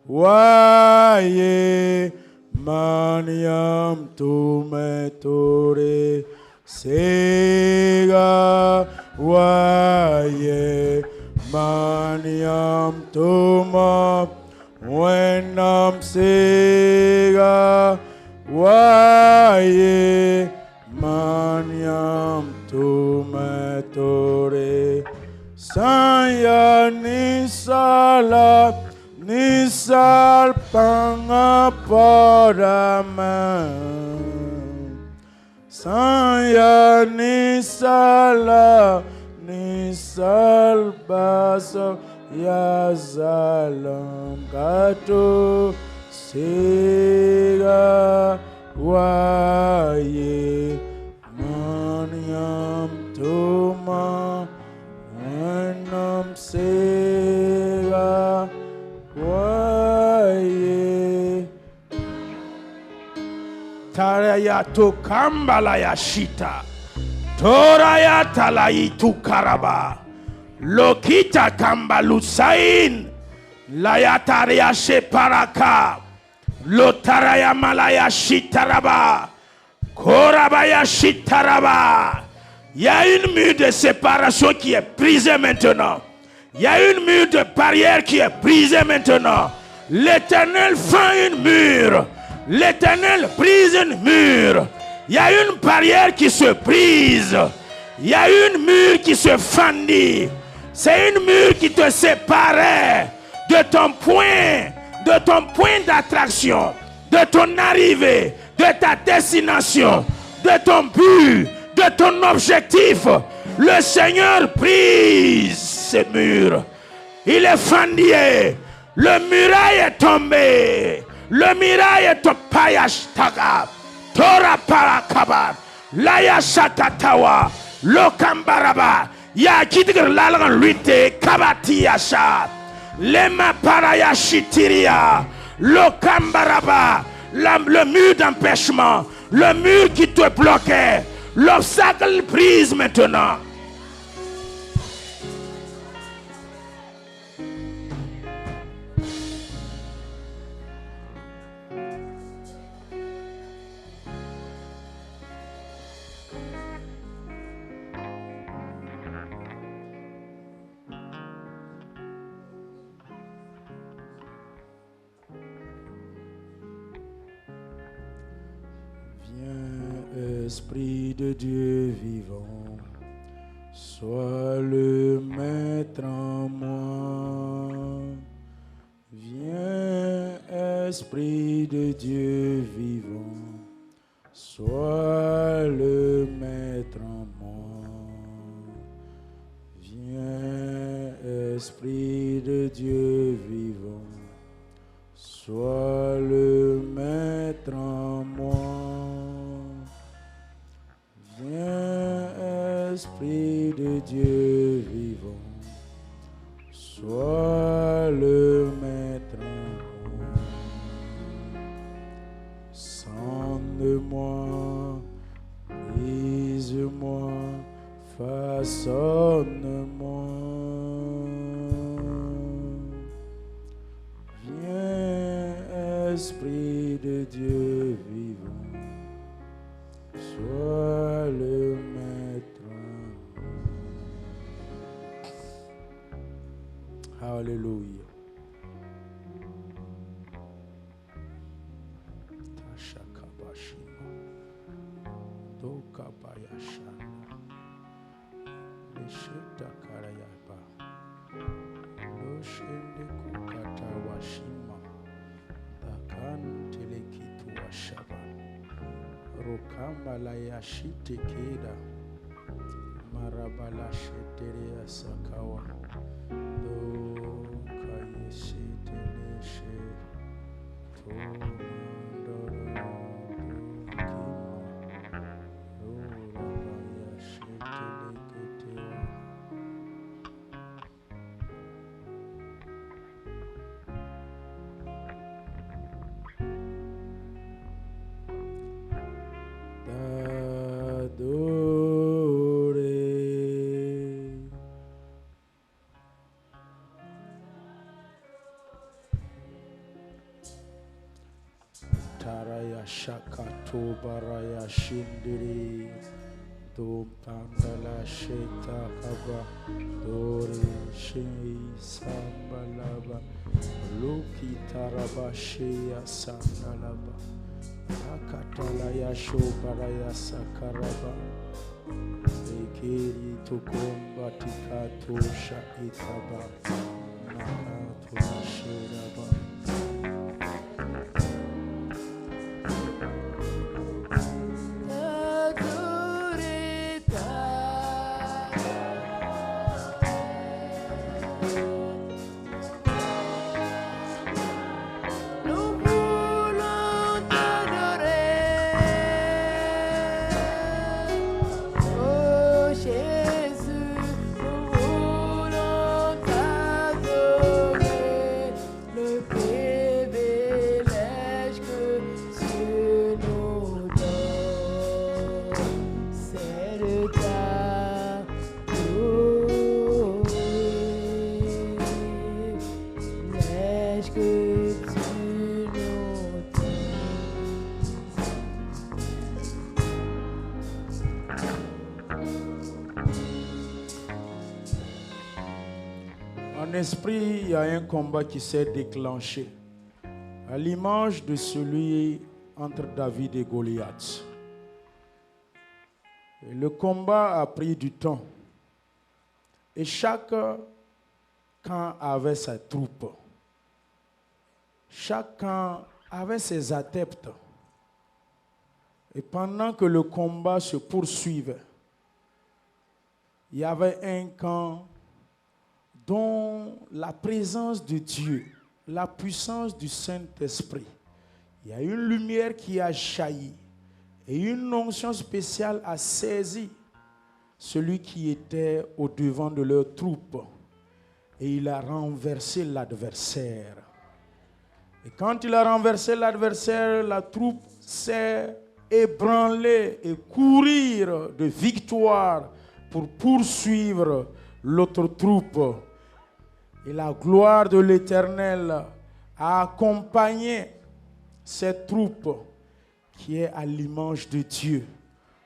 Waye Maniam Tuma tumetore sega waye maniam tuma wenam sega waye maniam tumetore saya nisala nisal pangapadama saya nisala nisal basa ya zalam kato sega waye maniam tuma wenam sega waye taraya to kambala ya shita toraya talayi tu karaba lokita kambalusain layataria sheparaka lotaraya malaya shitaraba korabaya shitaraba. Il y a une mur de séparation qui est brisée maintenant. Il y a une mur de barrière qui est brisée maintenant. L'Éternel fait une mur. L'Éternel brise une mur. Il y a une barrière qui se brise. Il y a une mur qui se fendit. C'est une mur qui te séparait de ton point d'attraction, de ton arrivée, de ta destination, de ton but, de ton objectif. Le Seigneur brise ces murs. Il est fendu. Le muraille est tombé. Le muraille est tombé. Payashtaka. Tora parakaba. Laya shakatawa. Lokambaraba. Ya kitigr lalan luite. Kabati yasha. Lema parayashitiria. Lokambaraba. Le mur d'empêchement. Le mur qui te bloquait. L'obstacle brise maintenant. Esprit de Dieu vivant, sois le maître en moi. Viens, Esprit de Dieu vivant, sois le maître en moi. Viens, Esprit de Dieu vivant, sois le maître en moi. Viens, Esprit de Dieu vivant, sois le maître en moi. Sonde-moi, brise-moi, façonne-moi. Viens, Esprit de Dieu vivant, sois le maître en moi. Alléluia. Tashakabashima. Tokabayashana. Lesheta karayaba. Loshende kukata washima. Dakan telekitu washaba. Rokamba la yashite keda marabala sheteria sakawa do kayeshite leshe to mandoro kima rora yashite leketewa. to baraya shindiri to pandala sheta kaba dori shei sambalaba luki taraba sheya sandalaba akatala ya shobaraya sakaraba ekeri tukomba tikatosha itaba nakato shiraba. En esprit, il y a un combat qui s'est déclenché, à l'image de celui entre David et Goliath. Et le combat a pris du temps. Et chaque camp avait sa troupe. Chaque camp avait ses adeptes. Et pendant que le combat se poursuivait, il y avait un camp dont la présence de Dieu, la puissance du Saint-Esprit, il y a une lumière qui a jailli et une onction spéciale a saisi celui qui était au devant de leur troupe et il a renversé l'adversaire. Et quand il a renversé l'adversaire, la troupe s'est ébranlée et courir de victoire pour poursuivre l'autre troupe. Et la gloire de l'Éternel a accompagné cette troupe qui est à l'image de Dieu.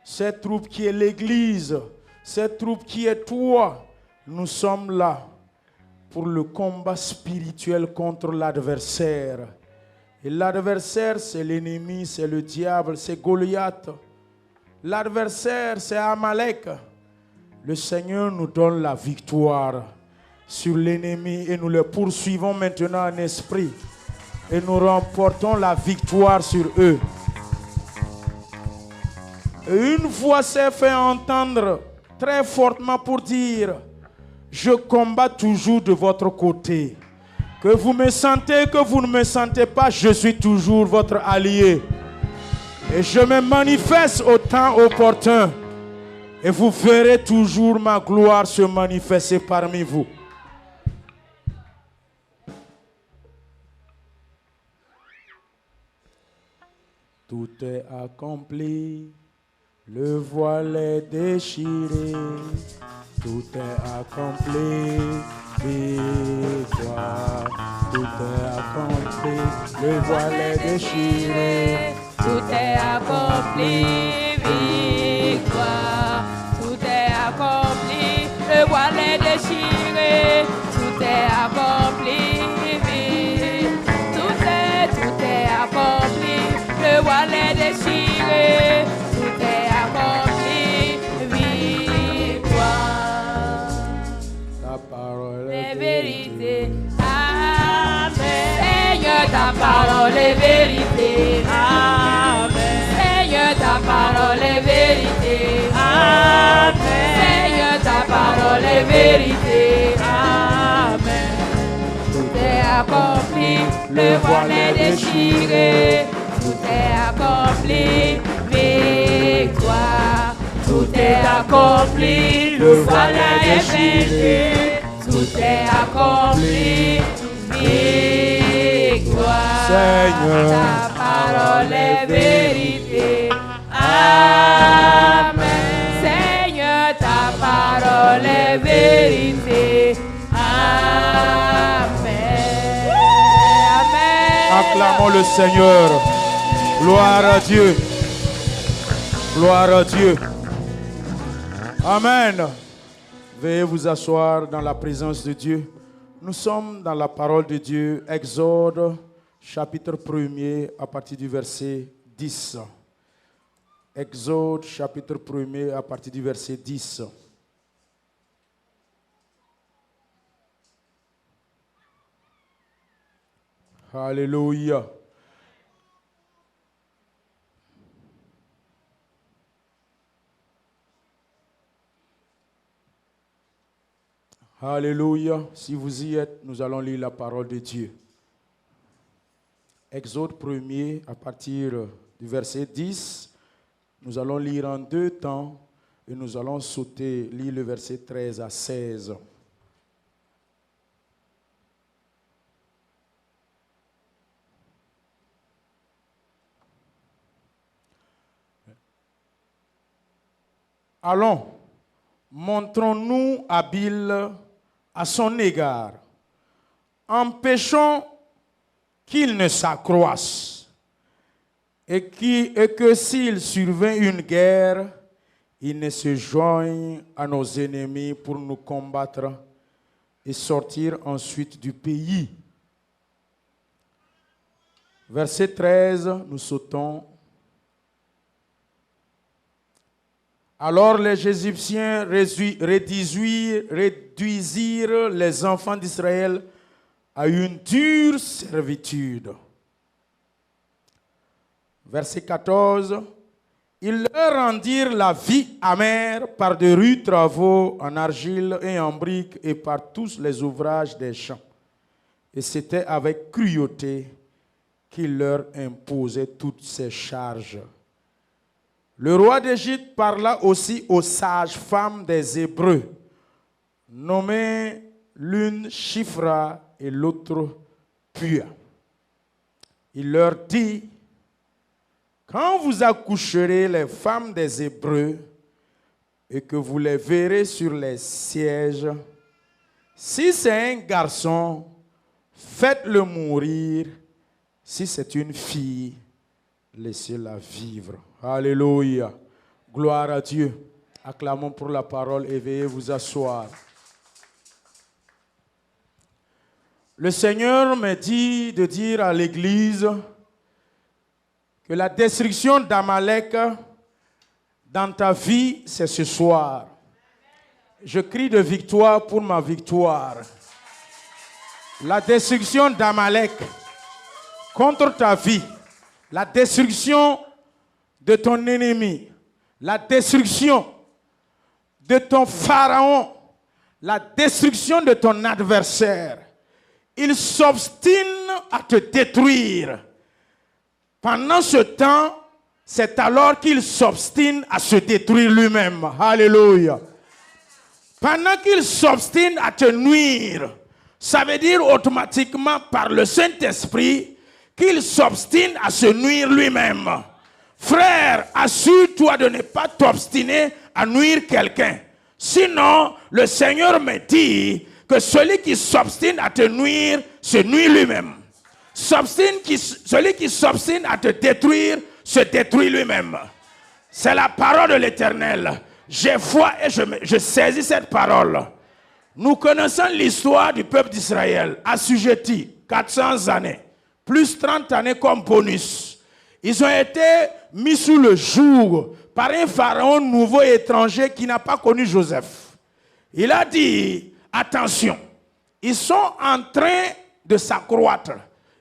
Cette troupe qui est l'Église, cette troupe qui est toi. Nous sommes là pour le combat spirituel contre l'adversaire. Et l'adversaire, c'est l'ennemi, c'est le diable, c'est Goliath. L'adversaire, c'est Amalek. Le Seigneur nous donne la victoire sur l'ennemi et nous le poursuivons maintenant en esprit et nous remportons la victoire sur eux. Et une voix s'est fait entendre très fortement pour dire: je combats toujours de votre côté. Que vous me sentez, que vous ne me sentez pas, je suis toujours votre allié. Et je me manifeste au temps opportun. Et vous verrez toujours ma gloire se manifester parmi vous. Tout est accompli, le voile est déchiré. Tout est accompli, victoire. Tout est accompli, le voile est déchiré. Tout est accompli, victoire. Tout est accompli, le voile est déchiré. Tout est accompli, victoire. Tout est accompli, le voile est déchiré. Tout est accompli, victoire. Ta parole est vérité. Amen. Seigneur, ta parole est vérité. Amen. Seigneur, ta parole est vérité. Amen. Seigneur, ta parole est vérité. Amen. Tout est accompli, le voile est déchiré. Tout est accompli, victoire. Tout est accompli, le voile est déchiré. Tout est accompli, victoire. Seigneur, ta parole est vérité. Amen. Seigneur, ta parole est vérité. Amen. Amen. acclamons le Seigneur. Gloire à Dieu. Gloire à Dieu. Amen. Veuillez vous asseoir dans la présence de Dieu. Nous sommes dans la parole de Dieu, Exode, chapitre 1er, à partir du verset 10. Exode, chapitre 1er, à partir du verset 10. Alléluia. Alléluia. Si vous y êtes, nous allons lire la parole de Dieu. Exode 1er, à partir du verset 10, nous allons lire en deux temps et nous allons lire le verset 13 à 16. Allons, montrons-nous habiles à son égard, empêchons qu'il ne s'accroisse et que s'il survint une guerre, il ne se joigne à nos ennemis pour nous combattre et sortir ensuite du pays. Verset 13, nous sautons. Alors les Égyptiens réduisirent les enfants d'Israël à une dure servitude. Verset 14. Ils leur rendirent la vie amère par de rudes travaux en argile et en briques et par tous les ouvrages des champs. Et c'était avec cruauté qu'ils leur imposaient toutes ces charges. Le roi d'Égypte parla aussi aux sages-femmes des Hébreux, nommées l'une Shifra et l'autre Pua. Il leur dit, quand vous accoucherez les femmes des Hébreux et que vous les verrez sur les sièges, si c'est un garçon, faites-le mourir, si c'est une fille, laissez-la vivre. Alléluia. Gloire à Dieu. Acclamons pour la parole et veuillez vous asseoir. Le Seigneur me dit de dire à l'Église que la destruction d'Amalek dans ta vie, c'est ce soir. Je crie de victoire pour ma victoire. La destruction d'Amalek contre ta vie, la destruction de ton ennemi, la destruction de ton pharaon, la destruction de ton adversaire. Il s'obstine à te détruire. Pendant ce temps, c'est alors qu'il s'obstine à se détruire lui-même. Alléluia. Pendant qu'il s'obstine à te nuire, ça veut dire automatiquement par le Saint-Esprit qu'il s'obstine à se nuire lui-même. Frère, assure-toi de ne pas t'obstiner à nuire quelqu'un. Sinon, le Seigneur me dit que celui qui s'obstine à te nuire se nuit lui-même. Celui qui s'obstine à te détruire se détruit lui-même. C'est la parole de l'Éternel. J'ai foi et je saisis cette parole. Nous connaissons l'histoire du peuple d'Israël, assujetti 400 années, plus 30 années comme bonus. Ils ont été mis sous le joug par un pharaon nouveau et étranger qui n'a pas connu Joseph. Il a dit, attention, ils sont en train de s'accroître.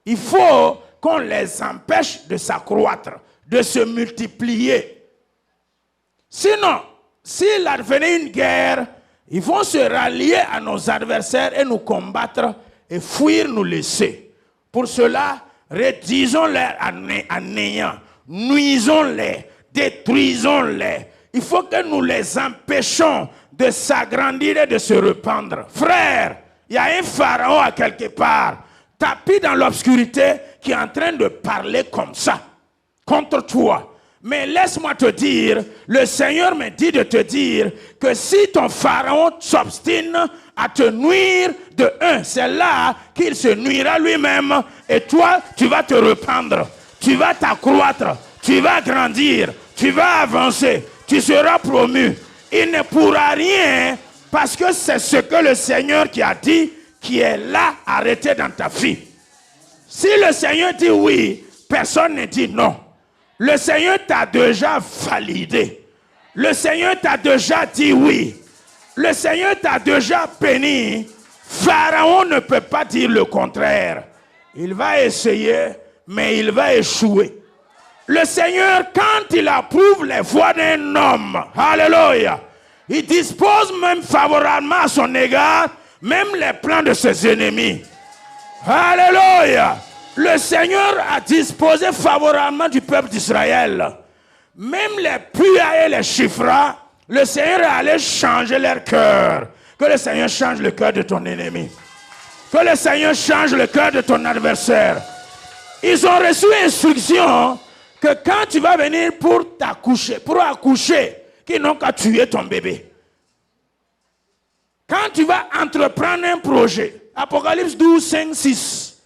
Il faut qu'on les empêche de s'accroître, de se multiplier. Sinon, s'il advenait une guerre, ils vont se rallier à nos adversaires et nous combattre et fuir, nous laisser. Pour cela, réduisons-les à néant, nuisons-les, détruisons-les. Il faut que nous les empêchons de s'agrandir et de se répandre. Frère, il y a un pharaon à quelque part, tapis dans l'obscurité, qui est en train de parler comme ça, contre toi. Mais laisse-moi te dire, le Seigneur me dit de te dire que si ton pharaon s'obstine à te nuire de un, c'est là qu'il se nuira lui-même et toi, tu vas te répandre, tu vas t'accroître, tu vas grandir, tu vas avancer, tu seras promu. Il ne pourra rien parce que c'est ce que le Seigneur qui a dit qui est là arrêté dans ta vie. Si le Seigneur dit oui, personne ne dit non. Le Seigneur t'a déjà validé. Le Seigneur t'a déjà dit oui. Le Seigneur t'a déjà béni. Pharaon ne peut pas dire le contraire. Il va essayer, mais il va échouer. Le Seigneur, quand il approuve les voies d'un homme, alléluia, il dispose même favorablement à son égard, même les plans de ses ennemis. Alléluia. Le Seigneur a disposé favorablement du peuple d'Israël. Même les puas et les chiffres, le Seigneur est allé changer leur cœur. Que le Seigneur change le cœur de ton ennemi. Que le Seigneur change le cœur de ton adversaire. Ils ont reçu instruction que quand tu vas venir pour accoucher, qu'ils n'ont qu'à tuer ton bébé. Quand tu vas entreprendre un projet, Apocalypse 12, 5, 6.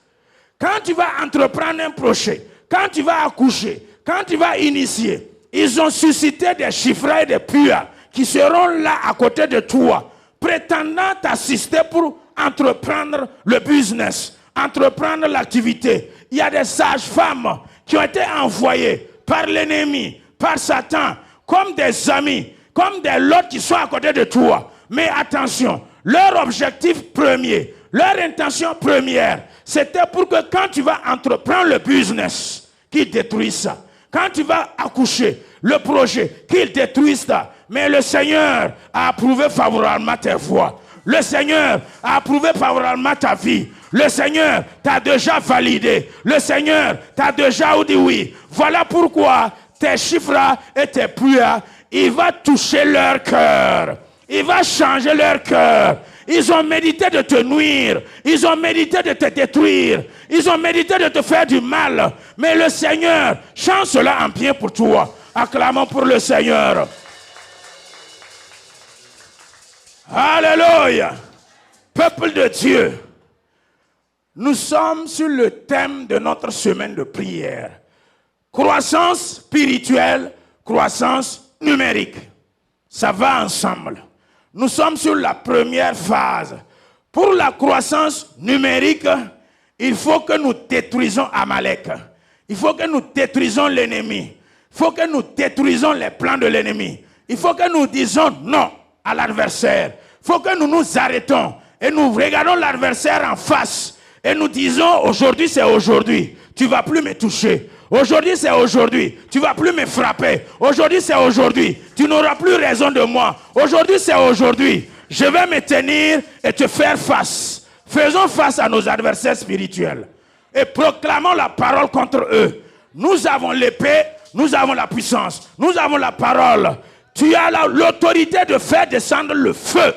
Quand tu vas entreprendre un projet, quand tu vas accoucher, quand tu vas initier, ils ont suscité des chiffres et des puas qui seront là à côté de toi, prétendant t'assister pour entreprendre le business, entreprendre l'activité. Il y a des sages-femmes qui ont été envoyées par l'ennemi, par Satan, comme des amis, comme des lots qui sont à côté de toi. Mais attention, leur objectif premier, leur intention première, c'était pour que quand tu vas entreprendre le business, qu'ils détruisent ça. Quand tu vas accoucher, le projet, qu'ils détruisent ça. Mais le Seigneur a approuvé favorablement tes voies. Le Seigneur a approuvé favorablement ta vie. Le Seigneur t'a déjà validé. Le Seigneur t'a déjà dit oui. Voilà pourquoi tes chiffres et tes puas, il va toucher leur cœur. Il va changer leur cœur. Ils ont médité de te nuire. Ils ont médité de te détruire. Ils ont médité de te faire du mal. Mais le Seigneur change cela en bien pour toi. Acclamons pour le Seigneur. Alléluia. Peuple de Dieu, nous sommes sur le thème de notre semaine de prière. Croissance spirituelle, croissance numérique. Ça va ensemble. Nous sommes sur la première phase. Pour la croissance numérique, il faut que nous détruisons Amalek. Il faut que nous détruisons l'ennemi. Il faut que nous détruisons les plans de l'ennemi. Il faut que nous disions non à l'adversaire. Il faut que nous nous arrêtons et nous regardons l'adversaire en face et nous disons aujourd'hui c'est aujourd'hui. Tu ne vas plus me toucher. Aujourd'hui c'est aujourd'hui. Tu ne vas plus me frapper. Aujourd'hui c'est aujourd'hui. Tu n'auras plus raison de moi. Aujourd'hui c'est aujourd'hui. Je vais me tenir et te faire face. Faisons face à nos adversaires spirituels et proclamons la parole contre eux. Nous avons l'épée, nous avons la puissance, nous avons la parole. Tu as l'autorité de faire descendre le feu.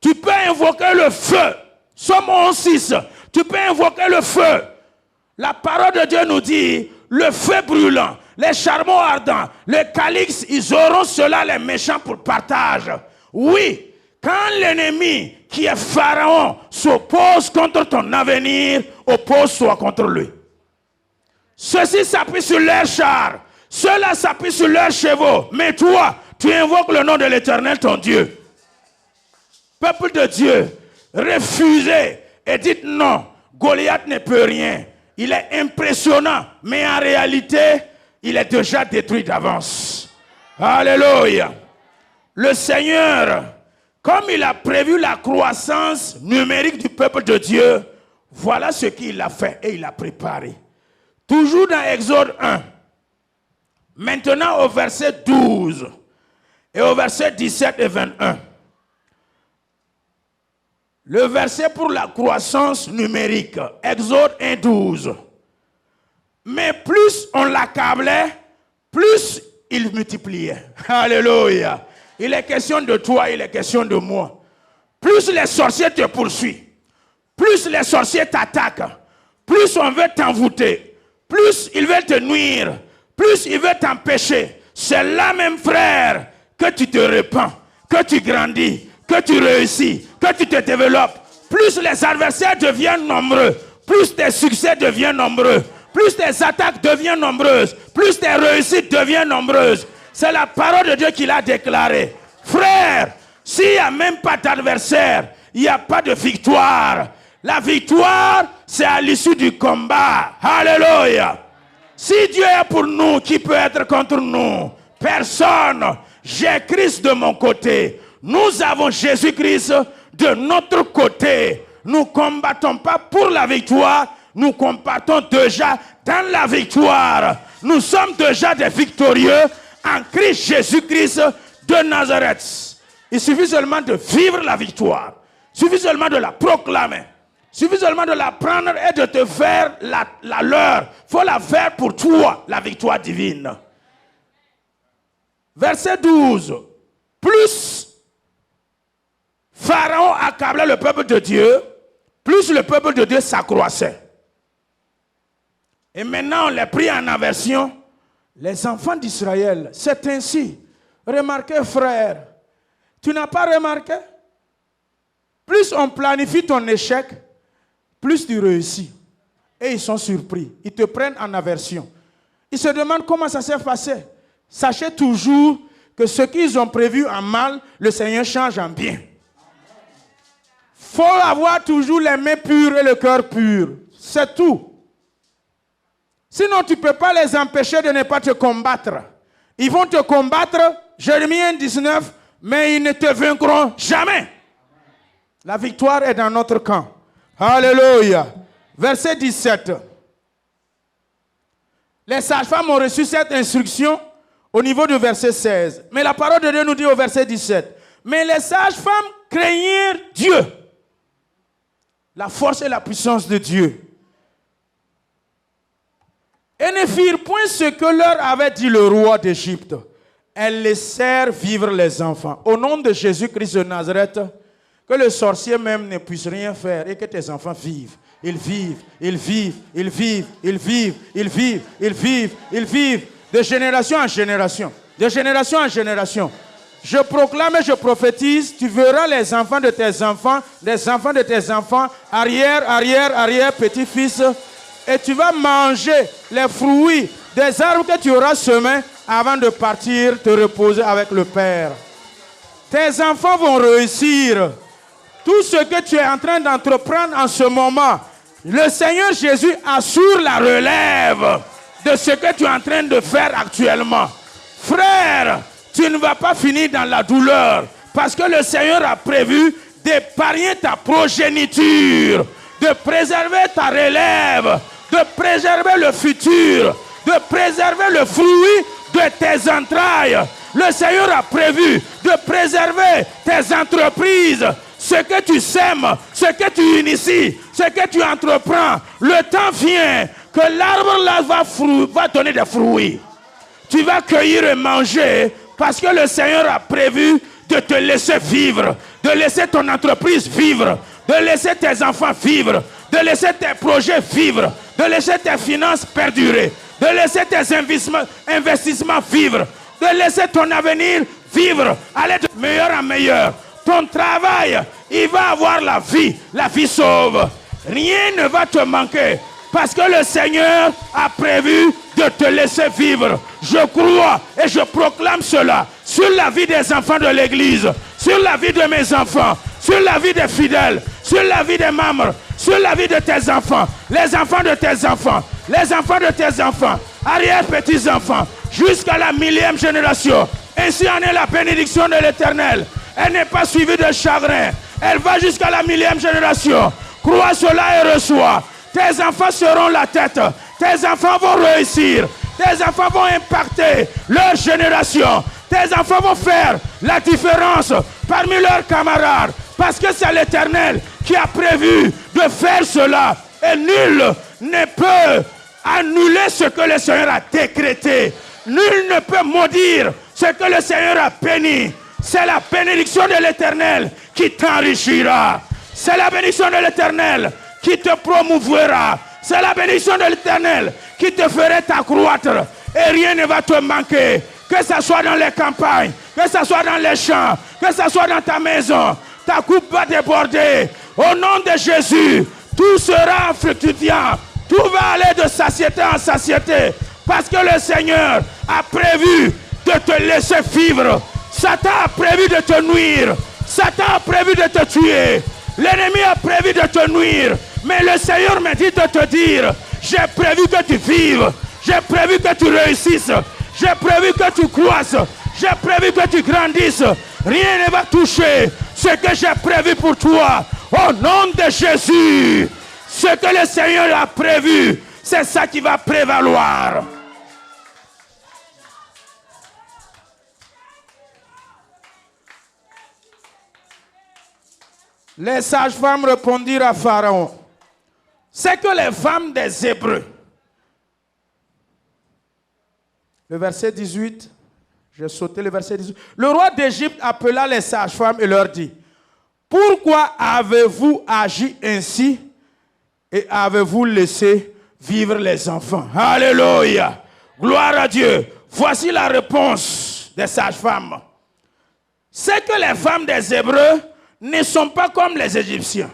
Tu peux invoquer le feu. Somme 11:6. Tu peux invoquer le feu. La parole de Dieu nous dit, le feu brûlant, les charbons ardents, le calix, ils auront cela les méchants pour partage. Oui, quand l'ennemi qui est Pharaon s'oppose contre ton avenir, oppose-toi contre lui. Ceux-ci s'appuient sur leurs chars, ceux-là s'appuient sur leurs chevaux, mais toi, tu invoques le nom de l'Éternel, ton Dieu. Peuple de Dieu, refusez et dites non, Goliath ne peut rien. Il est impressionnant, mais en réalité, il est déjà détruit d'avance. Alléluia. Le Seigneur, comme il a prévu la croissance numérique du peuple de Dieu, voilà ce qu'il a fait et il a préparé. Toujours dans Exode 1. Maintenant au verset 12 et au verset 17 et 21. Le verset pour la croissance numérique, Exode 1, 12. Mais plus on l'accablait, plus il multipliait. Alléluia. Il est question de toi, il est question de moi. Plus les sorciers te poursuivent, plus les sorciers t'attaquent, plus on veut t'envoûter, plus ils veulent te nuire, plus ils veulent t'empêcher. C'est là même, frère, que tu te repens, que tu grandis, que tu réussis, que tu te développes. Plus les adversaires deviennent nombreux, plus tes succès deviennent nombreux, plus tes attaques deviennent nombreuses, plus tes réussites deviennent nombreuses. C'est la parole de Dieu qui l'a déclaré. Frère, s'il n'y a même pas d'adversaire, il n'y a pas de victoire. La victoire, c'est à l'issue du combat. Alléluia. Si Dieu est pour nous, qui peut être contre nous? Personne. J'ai Christ de mon côté. Nous avons Jésus-Christ de notre côté. Nous ne combattons pas pour la victoire, nous combattons déjà dans la victoire. Nous sommes déjà des victorieux en Christ Jésus-Christ de Nazareth. Il suffit seulement de vivre la victoire. Il suffit seulement de la proclamer. Il suffit seulement de la prendre et de te faire la leur. Il faut la faire pour toi, la victoire divine. Verset 12. Plus Pharaon accablait le peuple de Dieu, plus le peuple de Dieu s'accroissait. Et maintenant, on les prit en aversion. Les enfants d'Israël, c'est ainsi. Remarquez, frère, tu n'as pas remarqué? Plus on planifie ton échec, plus tu réussis. Et ils sont surpris. Ils te prennent en aversion. Ils se demandent comment ça s'est passé. Sachez toujours que ce qu'ils ont prévu en mal, le Seigneur change en bien. Il faut avoir toujours les mains pures et le cœur pur. C'est tout. Sinon, tu ne peux pas les empêcher de ne pas te combattre. Ils vont te combattre, Jérémie 1,19, mais ils ne te vaincront jamais. La victoire est dans notre camp. Alléluia. Verset 17. Les sages-femmes ont reçu cette instruction au niveau du verset 16. Mais la parole de Dieu nous dit au verset 17. Mais les sages-femmes craignirent Dieu. La force et la puissance de Dieu. Et ne firent point ce que leur avait dit le roi d'Égypte. Elles laissèrent vivre les enfants. Au nom de Jésus-Christ de Nazareth, que le sorcier même ne puisse rien faire et que tes enfants vivent. Ils vivent, ils vivent, ils vivent, ils vivent, ils vivent, ils vivent, ils vivent, de génération en génération, de génération en génération. Je proclame et je prophétise, tu verras les enfants de tes enfants, les enfants de tes enfants, arrière, arrière, arrière, petit-fils, et tu vas manger les fruits des arbres que tu auras semés avant de partir te reposer avec le Père. Tes enfants vont réussir. Tout ce que tu es en train d'entreprendre en ce moment, le Seigneur Jésus assure la relève de ce que tu es en train de faire actuellement. Frère, tu ne vas pas finir dans la douleur parce que le Seigneur a prévu d'épargner ta progéniture, de préserver ta relève, de préserver le futur, de préserver le fruit de tes entrailles. Le Seigneur a prévu de préserver tes entreprises, ce que tu sèmes, ce que tu inities, ce que tu entreprends. Le temps vient que l'arbre là va donner des fruits. Tu vas cueillir et manger parce que le Seigneur a prévu de te laisser vivre, de laisser ton entreprise vivre, de laisser tes enfants vivre, de laisser tes projets vivre, de laisser tes finances perdurer, de laisser tes investissements vivre, de laisser ton avenir vivre, aller de meilleur en meilleur. Ton travail, il va avoir la vie sauve. Rien ne va te manquer parce que le Seigneur a prévu de te laisser vivre. Je crois et je proclame cela sur la vie des enfants de l'église, sur la vie de mes enfants, sur la vie des fidèles, sur la vie des membres, sur la vie de tes enfants, les enfants de tes enfants, les enfants de tes enfants, arrière-petits-enfants, jusqu'à la 1000e génération. Ainsi en est la bénédiction de l'Éternel. Elle n'est pas suivie de chagrin. Elle va jusqu'à la 1000e génération. Crois cela et reçois. Tes enfants seront la tête. Tes enfants vont réussir. Tes enfants vont impacter leur génération. Tes enfants vont faire la différence parmi leurs camarades. Parce que c'est l'Éternel qui a prévu de faire cela. Et nul ne peut annuler ce que le Seigneur a décrété. Nul ne peut maudire ce que le Seigneur a béni. C'est la bénédiction de l'Éternel qui t'enrichira. C'est la bénédiction de l'Éternel qui te promouvera. C'est la bénédiction de l'Éternel qui te ferait accroître. Et rien ne va te manquer. Que ce soit dans les campagnes, que ce soit dans les champs, que ce soit dans ta maison. Ta coupe va déborder. Au nom de Jésus, tout sera fructifiant. Tout va aller de satiété en satiété. Parce que le Seigneur a prévu de te laisser vivre. Satan a prévu de te nuire. Satan a prévu de te tuer. L'ennemi a prévu de te nuire. Mais le Seigneur me dit de te dire, j'ai prévu que tu vives. J'ai prévu que tu réussisses. J'ai prévu que tu croisses. J'ai prévu que tu grandisses. Rien ne va toucher ce que j'ai prévu pour toi. Au nom de Jésus, ce que le Seigneur a prévu, c'est ça qui va prévaloir. Les sages-femmes répondirent à Pharaon, c'est que les femmes des Hébreux. Le verset 18, j'ai sauté le verset 18. Le roi d'Égypte appela les sages-femmes et leur dit, pourquoi avez-vous agi ainsi et avez-vous laissé vivre les enfants? Alléluia! Gloire à Dieu! Voici la réponse des sages-femmes. C'est que les femmes des Hébreux ne sont pas comme les Égyptiens.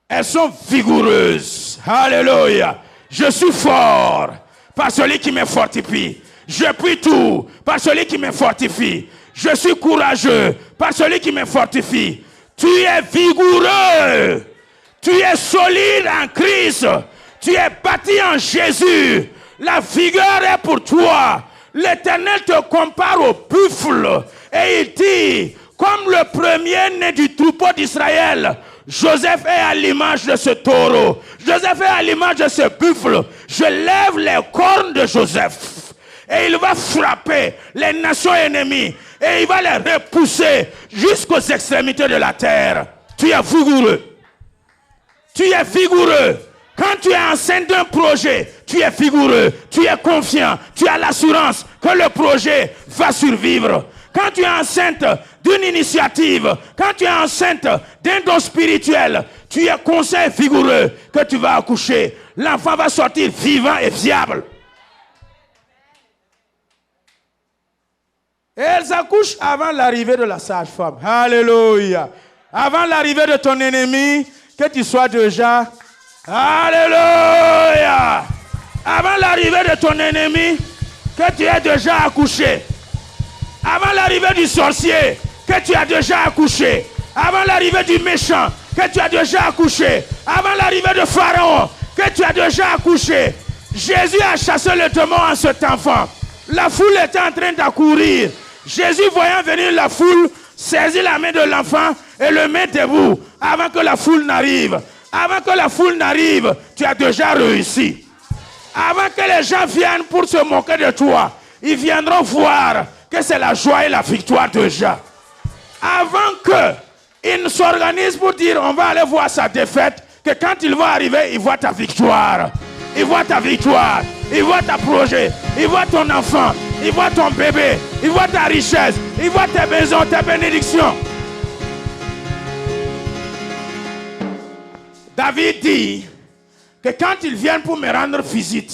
Elles sont vigoureuses. Alléluia! Je suis fort par celui qui me fortifie. Je puis tout par celui qui me fortifie. Je suis courageux par celui qui me fortifie. Tu es vigoureux. Tu es solide en Christ. Tu es bâti en Jésus. La vigueur est pour toi. L'Éternel te compare au buffle. Et il dit, comme le premier-né du troupeau d'Israël, Joseph est à l'image de ce taureau. Joseph est à l'image de ce buffle. Je lève les cornes de Joseph. Et il va frapper les nations ennemies. Et il va les repousser jusqu'aux extrémités de la terre. Tu es vigoureux. Tu es vigoureux. Quand tu es enceinte d'un projet, tu es vigoureux. Tu es confiant. Tu as l'assurance que le projet va survivre. Quand tu es enceinte d'une initiative, quand tu es enceinte d'un don spirituel, tu es conscient et vigoureux que tu vas accoucher. L'enfant va sortir vivant et fiable. Et elles accouchent avant l'arrivée de la sage-femme. Alléluia. Avant l'arrivée de ton ennemi, que tu sois déjà. Alléluia. Avant l'arrivée de ton ennemi, que tu aies déjà accouché. Avant l'arrivée du sorcier, que tu as déjà accouché. Avant l'arrivée du méchant, que tu as déjà accouché. Avant l'arrivée de Pharaon, que tu as déjà accouché. Jésus a chassé le démon en cet enfant. La foule était en train d'accourir. Jésus, voyant venir la foule, saisit la main de l'enfant et le met debout avant que la foule n'arrive. Avant que la foule n'arrive, tu as déjà réussi. Avant que les gens viennent pour se moquer de toi, ils viendront voir que c'est la joie et la victoire déjà. Avant qu'ils ne s'organisent pour dire on va aller voir sa défaite, que quand ils vont arriver, ils voient ta victoire. Ils voient ta victoire. Ils voient ta projet. Ils voient ton enfant. Ils voient ton bébé. Ils voient ta richesse. Ils voient tes maisons, tes bénédictions. David dit que quand ils viennent pour me rendre visite,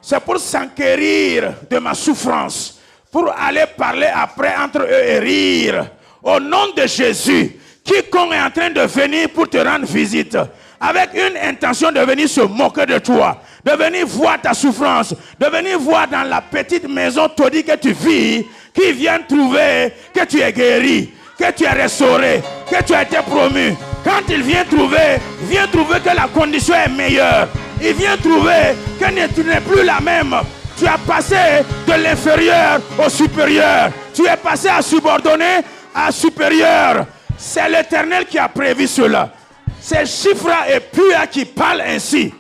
c'est pour s'enquérir de ma souffrance, pour aller parler après entre eux et rire. Au nom de Jésus, quiconque est en train de venir pour te rendre visite, avec une intention de venir se moquer de toi, de venir voir ta souffrance, de venir voir dans la petite maison taudie que tu vis, qui viennent trouver que tu es guéri, que tu es restauré, que tu as été promu. Quand il vient trouver que la condition est meilleure. Il vient trouver que tu n'es plus la même. Tu as passé de l'inférieur au supérieur. Tu es passé à subordonné à supérieur. C'est l'Éternel qui a prévu cela. C'est Shifra et Pua qui parlent ainsi.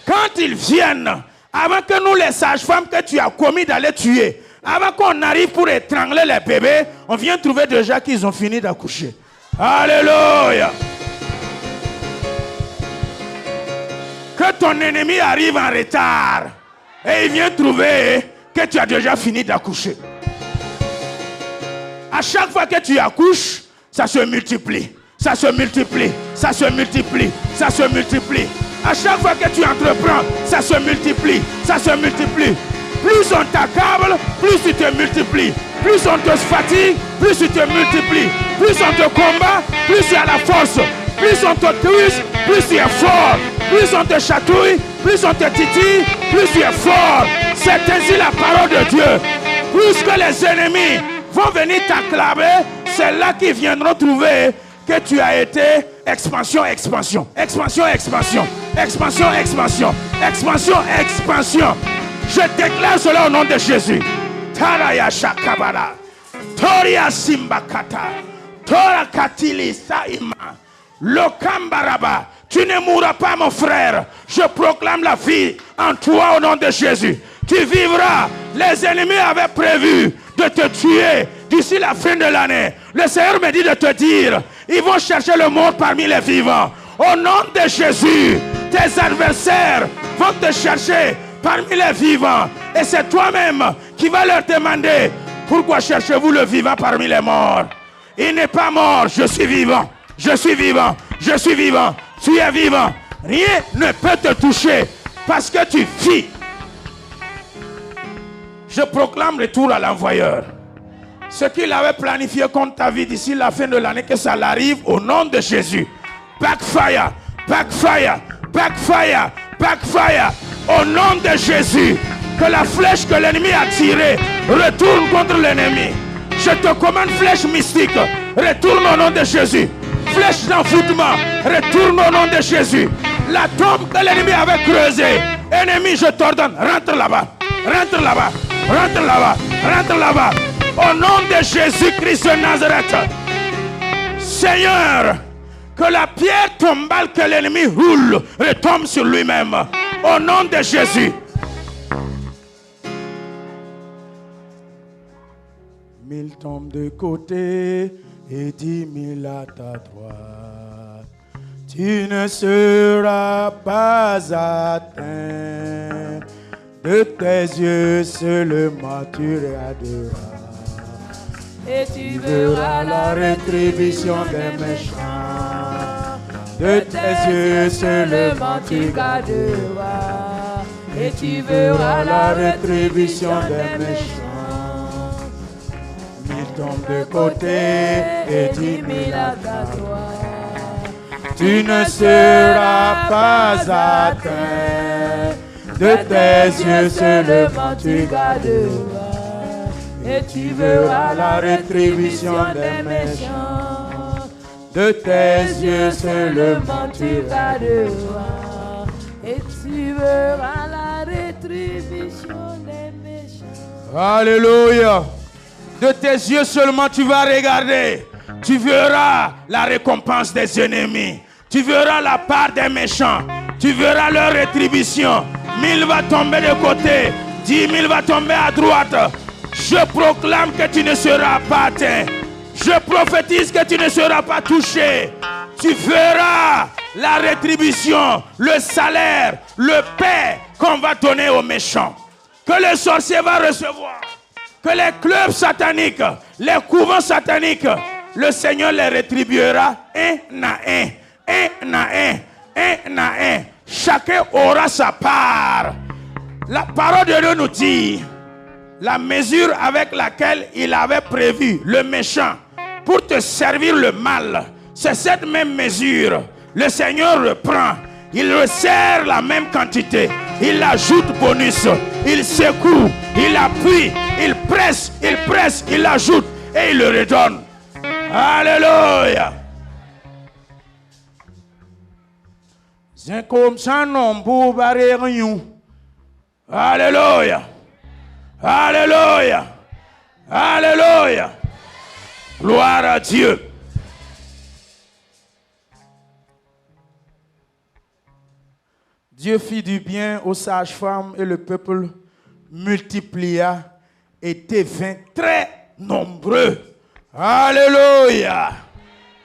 Quand ils viennent, avant que nous les sages-femmes que tu as commis d'aller tuer, avant qu'on arrive pour étrangler les bébés, on vient trouver déjà qu'ils ont fini d'accoucher. Alléluia. Que ton ennemi arrive en retard et il vient trouver que tu as déjà fini d'accoucher. À chaque fois que tu accouches, ça se multiplie. Ça se multiplie, ça se multiplie, ça se multiplie. À chaque fois que tu entreprends, ça se multiplie, ça se multiplie. Plus on t'accable, plus tu te multiplies. Plus on te fatigue, plus tu te multiplies. Plus on te combat, plus tu as la force. Plus on te touche, plus tu es fort. Plus on te chatouille, plus on te titille, plus tu es fort. C'est ainsi la parole de Dieu. Plus que les ennemis vont venir t'acclamer, c'est là qu'ils viendront trouver que tu as été expansion, expansion, expansion, expansion, expansion, expansion, expansion, expansion. Je déclare cela au nom de Jésus. Taraya Shakabara, Toria Simbakata, Tora Katili Saima, Lokambaraba. Tu ne mourras pas, mon frère. Je proclame la vie en toi au nom de Jésus. Tu vivras. Les ennemis avaient prévu de te tuer d'ici la fin de l'année. Le Seigneur me dit de te dire, ils vont chercher le mort parmi les vivants. Au nom de Jésus, tes adversaires vont te chercher parmi les vivants. Et c'est toi-même qui vas leur demander, pourquoi cherchez-vous le vivant parmi les morts? Il n'est pas mort, je suis vivant. Je suis vivant, je suis vivant. Tu es vivant. Rien ne peut te toucher parce que tu vis. Je proclame retour à l'envoyeur. Ce qu'il avait planifié contre ta vie d'ici la fin de l'année, que ça l'arrive au nom de Jésus. Backfire, backfire, backfire, backfire. Au nom de Jésus. Que la flèche que l'ennemi a tirée retourne contre l'ennemi. Je te commande flèche mystique. Retourne au nom de Jésus. Flèche d'envoûtement, retourne au nom de Jésus. La tombe que l'ennemi avait creusée, ennemi, je t'ordonne, rentre là-bas, rentre là-bas, rentre là-bas, rentre là-bas. Au nom de Jésus-Christ de Nazareth, Seigneur, que la pierre tombale que l'ennemi roule retombe sur lui-même. Au nom de Jésus. 1000 tombent de côté et 10 000 à ta droite. Tu ne seras pas atteint. De tes yeux seulement tu regarderas. Et tu verras la rétribution des méchants. De tes yeux seulement tu garderas. Et tu verras la rétribution des méchants. 1000 tombent de côté et 10 000 à ta droite. Tu ne seras pas atteint. De tes yeux seulement tu garderas. Et tu verras la rétribution des méchants. De tes yeux seulement tu garderas. Et tu verras la rétribution des méchants. Alléluia. De tes yeux seulement tu vas regarder. Tu verras la récompense des ennemis. Tu verras la part des méchants. Tu verras leur rétribution. 1000 va tomber de côté. 10 000 va tomber à droite. Je proclame que tu ne seras pas atteint. Je prophétise que tu ne seras pas touché. Tu verras la rétribution, le salaire, le paix qu'on va donner aux méchants. Que le sorcier va recevoir. Que les clubs sataniques, les couvents sataniques, le Seigneur les rétribuera un à un. Un à un. Un à un. Chacun aura sa part. La parole de Dieu nous dit, la mesure avec laquelle il avait prévu le méchant pour te servir le mal, c'est cette même mesure. Le Seigneur reprend, il resserre la même quantité, il ajoute bonus, il secoue, il appuie, il presse, il ajoute et il le redonne. Alléluia. Alléluia. Alléluia. Alléluia. Gloire à Dieu. Dieu fit du bien aux sages-femmes et le peuple multiplia et devint très nombreux. Alléluia.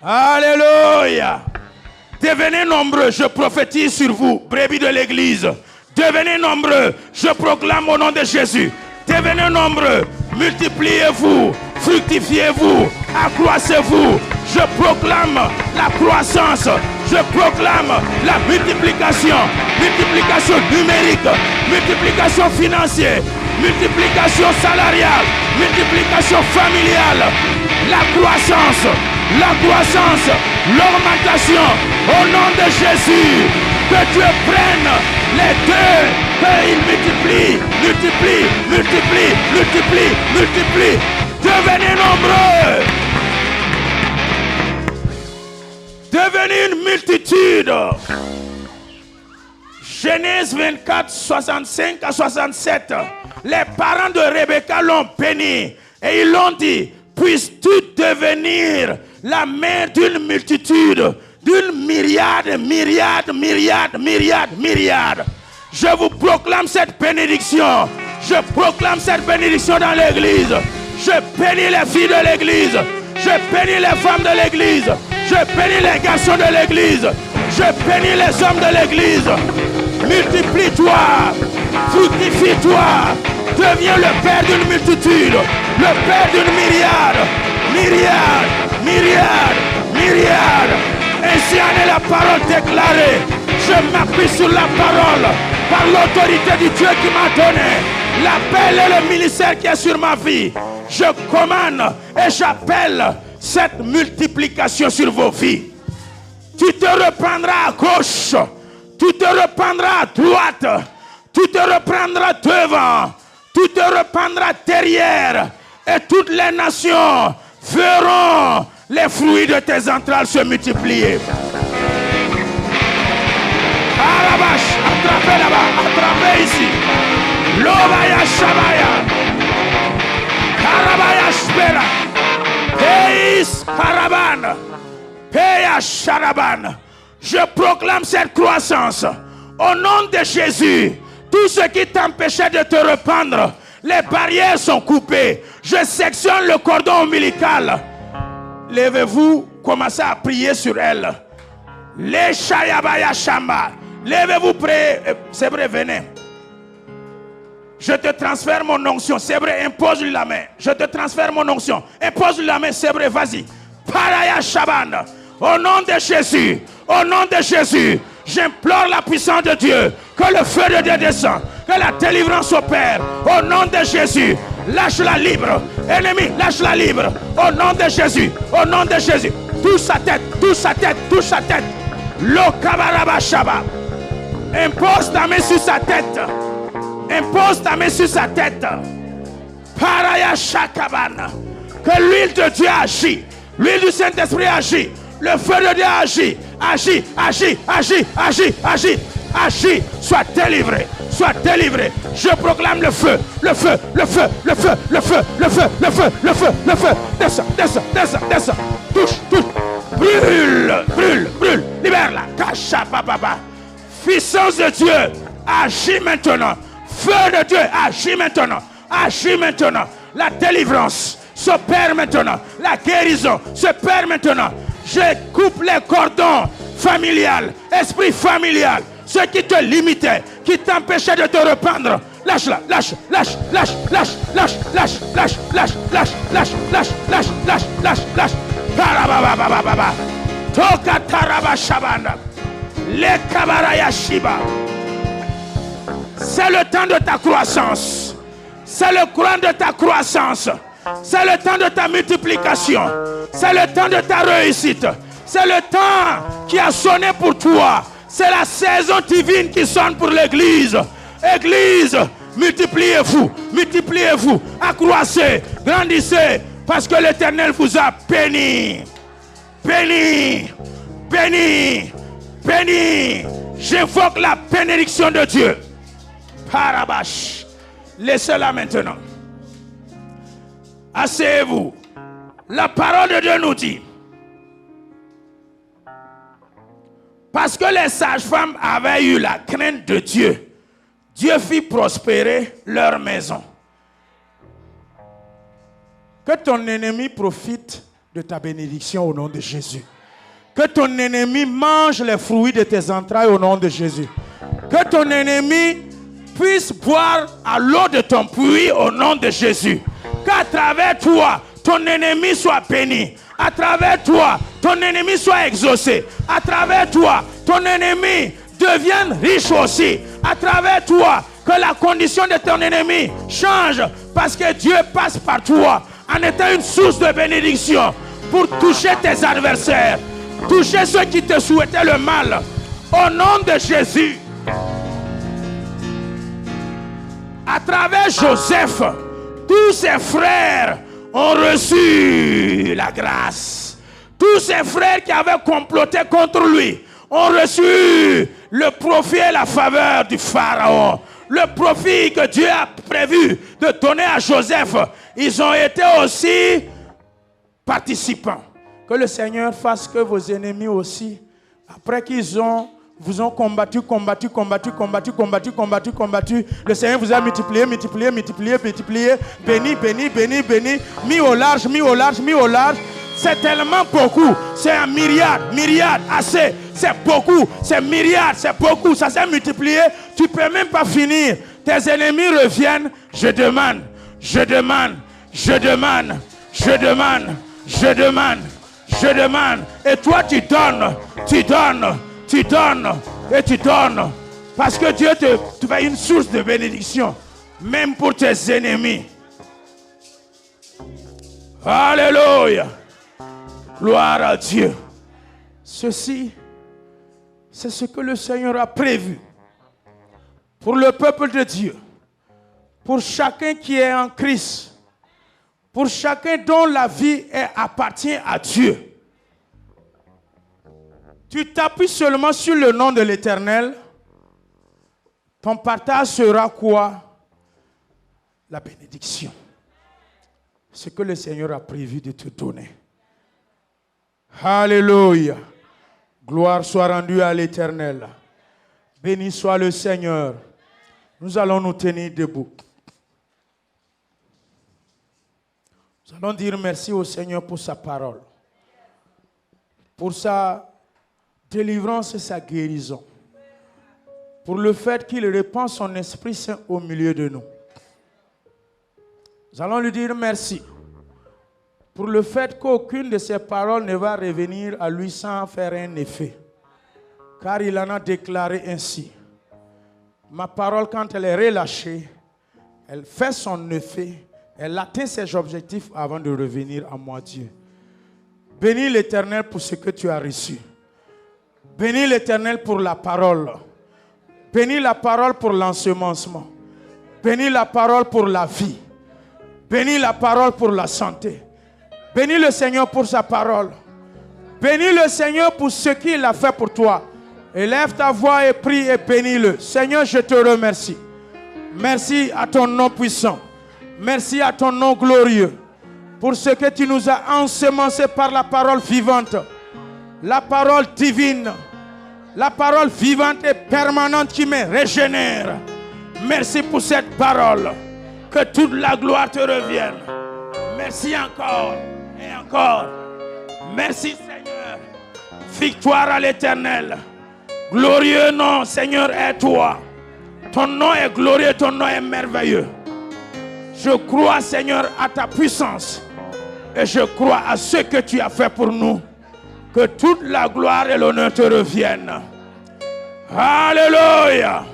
Alléluia. Devenez nombreux, je prophétise sur vous, brebis de l'église. Devenez nombreux, je proclame au nom de Jésus. Devenez nombreux, multipliez-vous, fructifiez-vous, accroissez-vous. Je proclame la croissance, je proclame la multiplication, multiplication numérique, multiplication financière, multiplication salariale, multiplication familiale, la croissance, l'augmentation, au nom de Jésus. Que Dieu prenne les deux, qu'il multiplie, multiplie, multiplie, multiplie, multiplie. Devenez nombreux. Devenez une multitude. Genèse 24, 65 à 67. Les parents de Rebecca l'ont béni et ils l'ont dit, puisses-tu devenir la mère d'une multitude, d'une myriade, myriade, myriade, myriade, myriade. Je vous proclame cette bénédiction. Je proclame cette bénédiction dans l'église. Je bénis les filles de l'église. Je bénis les femmes de l'église. Je bénis les garçons de l'église. Je bénis les hommes de l'église. Multiplie-toi. Fructifie-toi. Deviens le père d'une multitude. Le père d'une myriade. Myriade, myriade, myriade. Ainsi en est la parole déclarée. Je m'appuie sur la parole par l'autorité du Dieu qui m'a donné l'appel et le ministère qui est sur ma vie. Je commande et j'appelle cette multiplication sur vos vies. Tu te reprendras à gauche, tu te reprendras à droite, tu te reprendras devant, tu te reprendras derrière, et toutes les nations verront les fruits de tes entrailles se multiplier. Arabash, attrapez là-bas, attrapez ici. Lobaya Shabaya. Karabaya Shbera. Peis Karaban. Peya Sharaban. Je proclame cette croissance. Au nom de Jésus, tout ce qui t'empêchait de te répandre, les barrières sont coupées. Je sectionne le cordon ombilical. Levez-vous, commencez à prier sur elle. Les Shayabaya Shamba. Levez-vous, priez. C'est vrai, venez. Je te transfère mon onction. C'est vrai, impose-lui la main. Je te transfère mon onction. Impose-lui la main, c'est vrai, vas-y. Paraya Shaban. Au nom de Jésus, au nom de Jésus, j'implore la puissance de Dieu. Que le feu de Dieu descende. Que la délivrance opère. Au nom de Jésus, lâche-la libre. Ennemi, lâche-la libre. Au nom de Jésus, au nom de Jésus. Touche sa tête, touche sa tête, touche sa tête. Lokabaraba Shaba. Impose ta main sur sa tête. Impose ta main sur sa tête. Paraya Shakabana. Que l'huile de Dieu agit. L'huile du Saint-Esprit agit. Le feu de Dieu agit. Agit, agit, agit, agit, agit. Agis, sois délivré, sois délivré. Je proclame le feu, le feu, le feu, le feu, le feu, le feu, le feu, le feu, le feu. Descends, descends, descends, descends. Touche, touche. Brûle, brûle, brûle. Libère-la. Cacha, papa. Puissance de Dieu, agis maintenant. Feu de Dieu, agis maintenant. Agis maintenant. La délivrance s'opère maintenant. La guérison s'opère maintenant. Je coupe les cordons familiales, esprit familial. Ceux qui te limitaient, qui t'empêchaient de te reprendre. Lâche-la, lâche, lâche, lâche, lâche, lâche, lâche, lâche, lâche, lâche, lâche, lâche, lâche, lâche, lâche, lâche. Tarabababababa. Toka taraba shabanda. Le kabaraya shiba. C'est le temps de ta croissance. C'est le courant de ta croissance. C'est le temps de ta multiplication. C'est le temps de ta réussite. C'est le temps qui a sonné pour toi. C'est la saison divine qui sonne pour l'église. Église, multipliez-vous, multipliez-vous, accroissez, grandissez, parce que l'Éternel vous a béni. Béni, béni, béni. J'invoque la bénédiction de Dieu. Parabash. Laissez-la maintenant. Asseyez-vous. La parole de Dieu nous dit, parce que les sages-femmes avaient eu la crainte de Dieu, Dieu fit prospérer leur maison. Que ton ennemi profite de ta bénédiction au nom de Jésus. Que ton ennemi mange les fruits de tes entrailles au nom de Jésus. Que ton ennemi puisse boire à l'eau de ton puits au nom de Jésus. Qu'à travers toi, ton ennemi soit béni. À travers toi, ton ennemi soit exaucé. À travers toi, ton ennemi devienne riche aussi. À travers toi, que la condition de ton ennemi change. Parce que Dieu passe par toi en étant une source de bénédiction pour toucher tes adversaires. Toucher ceux qui te souhaitaient le mal. Au nom de Jésus. À travers Joseph, tous ses frères ont reçu la grâce. Tous ses frères qui avaient comploté contre lui ont reçu le profit et la faveur du Pharaon. Le profit que Dieu a prévu de donner à Joseph, ils ont été aussi participants. Que le Seigneur fasse que vos ennemis aussi, après qu'ils vous ont combattu, le Seigneur vous a multiplié, béni, mis au large. C'est tellement beaucoup, c'est un myriade, assez, c'est beaucoup, c'est myriade, c'est beaucoup, ça s'est multiplié, tu ne peux même pas finir. Tes ennemis reviennent, je demande, et toi tu donnes, parce que Dieu te fait une source de bénédiction, même pour tes ennemis. Alléluia. Gloire à Dieu. Ceci, c'est ce que le Seigneur a prévu pour le peuple de Dieu, pour chacun qui est en Christ, pour chacun dont la vie appartient à Dieu. Tu t'appuies seulement sur le nom de l'Éternel, ton partage sera quoi? La bénédiction. Ce que le Seigneur a prévu de te donner. Alléluia. Gloire soit rendue à l'Éternel. Béni soit le Seigneur. Nous allons nous tenir debout. Nous allons dire merci au Seigneur pour sa parole, pour sa délivrance et sa guérison, pour le fait qu'il répand son Esprit Saint au milieu de nous. Nous allons lui dire merci pour le fait qu'aucune de ses paroles ne va revenir à lui sans faire un effet. Car il en a déclaré ainsi. Ma parole, quand elle est relâchée, elle fait son effet, elle atteint ses objectifs avant de revenir à moi, Dieu. Bénis l'Éternel pour ce que tu as reçu. Bénis l'Éternel pour la parole. Bénis la parole pour l'ensemencement. Bénis la parole pour la vie. Bénis la parole pour la santé. Bénis le Seigneur pour sa parole. Bénis le Seigneur pour ce qu'il a fait pour toi. Élève ta voix et prie et bénis-le. Seigneur, je te remercie. Merci à ton nom puissant. Merci à ton nom glorieux. Pour ce que tu nous as ensemencé par la parole vivante. La parole divine. La parole vivante et permanente qui me régénère. Merci pour cette parole. Que toute la gloire te revienne. Merci encore et encore. Merci Seigneur. Victoire à l'Éternel. Glorieux nom, Seigneur, est toi. Ton nom est glorieux, ton nom est merveilleux. Je crois, Seigneur, à ta puissance. Et je crois à ce que tu as fait pour nous. Que toute la gloire et l'honneur te reviennent. Alléluia.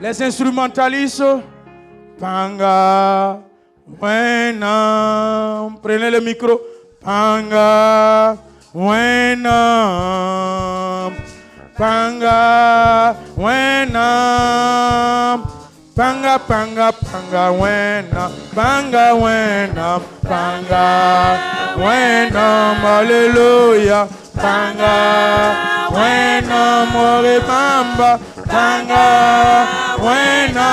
Les instrumentalistes, Panga, Wena, prenez le micro. Panga, Wena, Panga, Wena, Panga, Panga, Panga, Wena, Panga, Wena, Panga, Wena, Alléluia, Panga, Wena, Morebamba, Panga, Wena,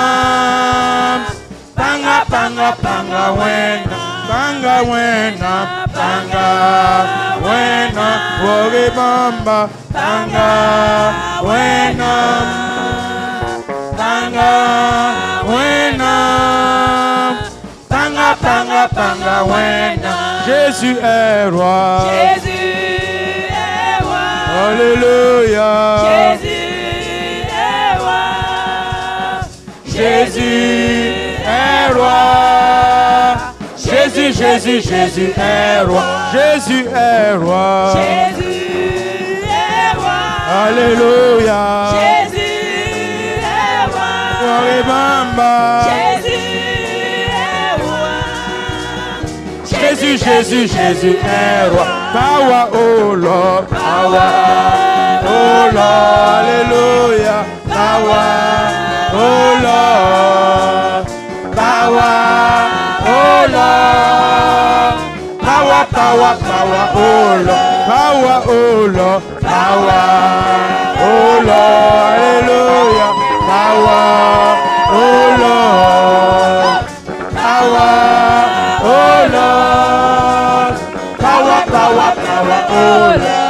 Panga, Panga, Panga, Wena, Panga, Wena, Panga, Wena, Morebamba, Panga, Wena, Panga, Wena, Panga, Panga, Panga, Wena. Jésus est roi. Jésus est roi. Alléluia. Jésus est roi. Jésus est roi. Jésus, Jésus, Jésus est roi. Jésus est roi. Jésus est roi. Alléluia. Jésus est roi. Morebamba. Jésus est roi. Jésus, Jésus, Jésus est roi. Power, oh Lord. Power. oh Lord, Alléluia. Power, oh Lord. Power, oh Lord. Power, power, power, oh Lord. Power, oh Lord. Power, oh Lord, Alléluia. Power, oh Lord. Power, oh Lord. Power, power, power, oh Lord.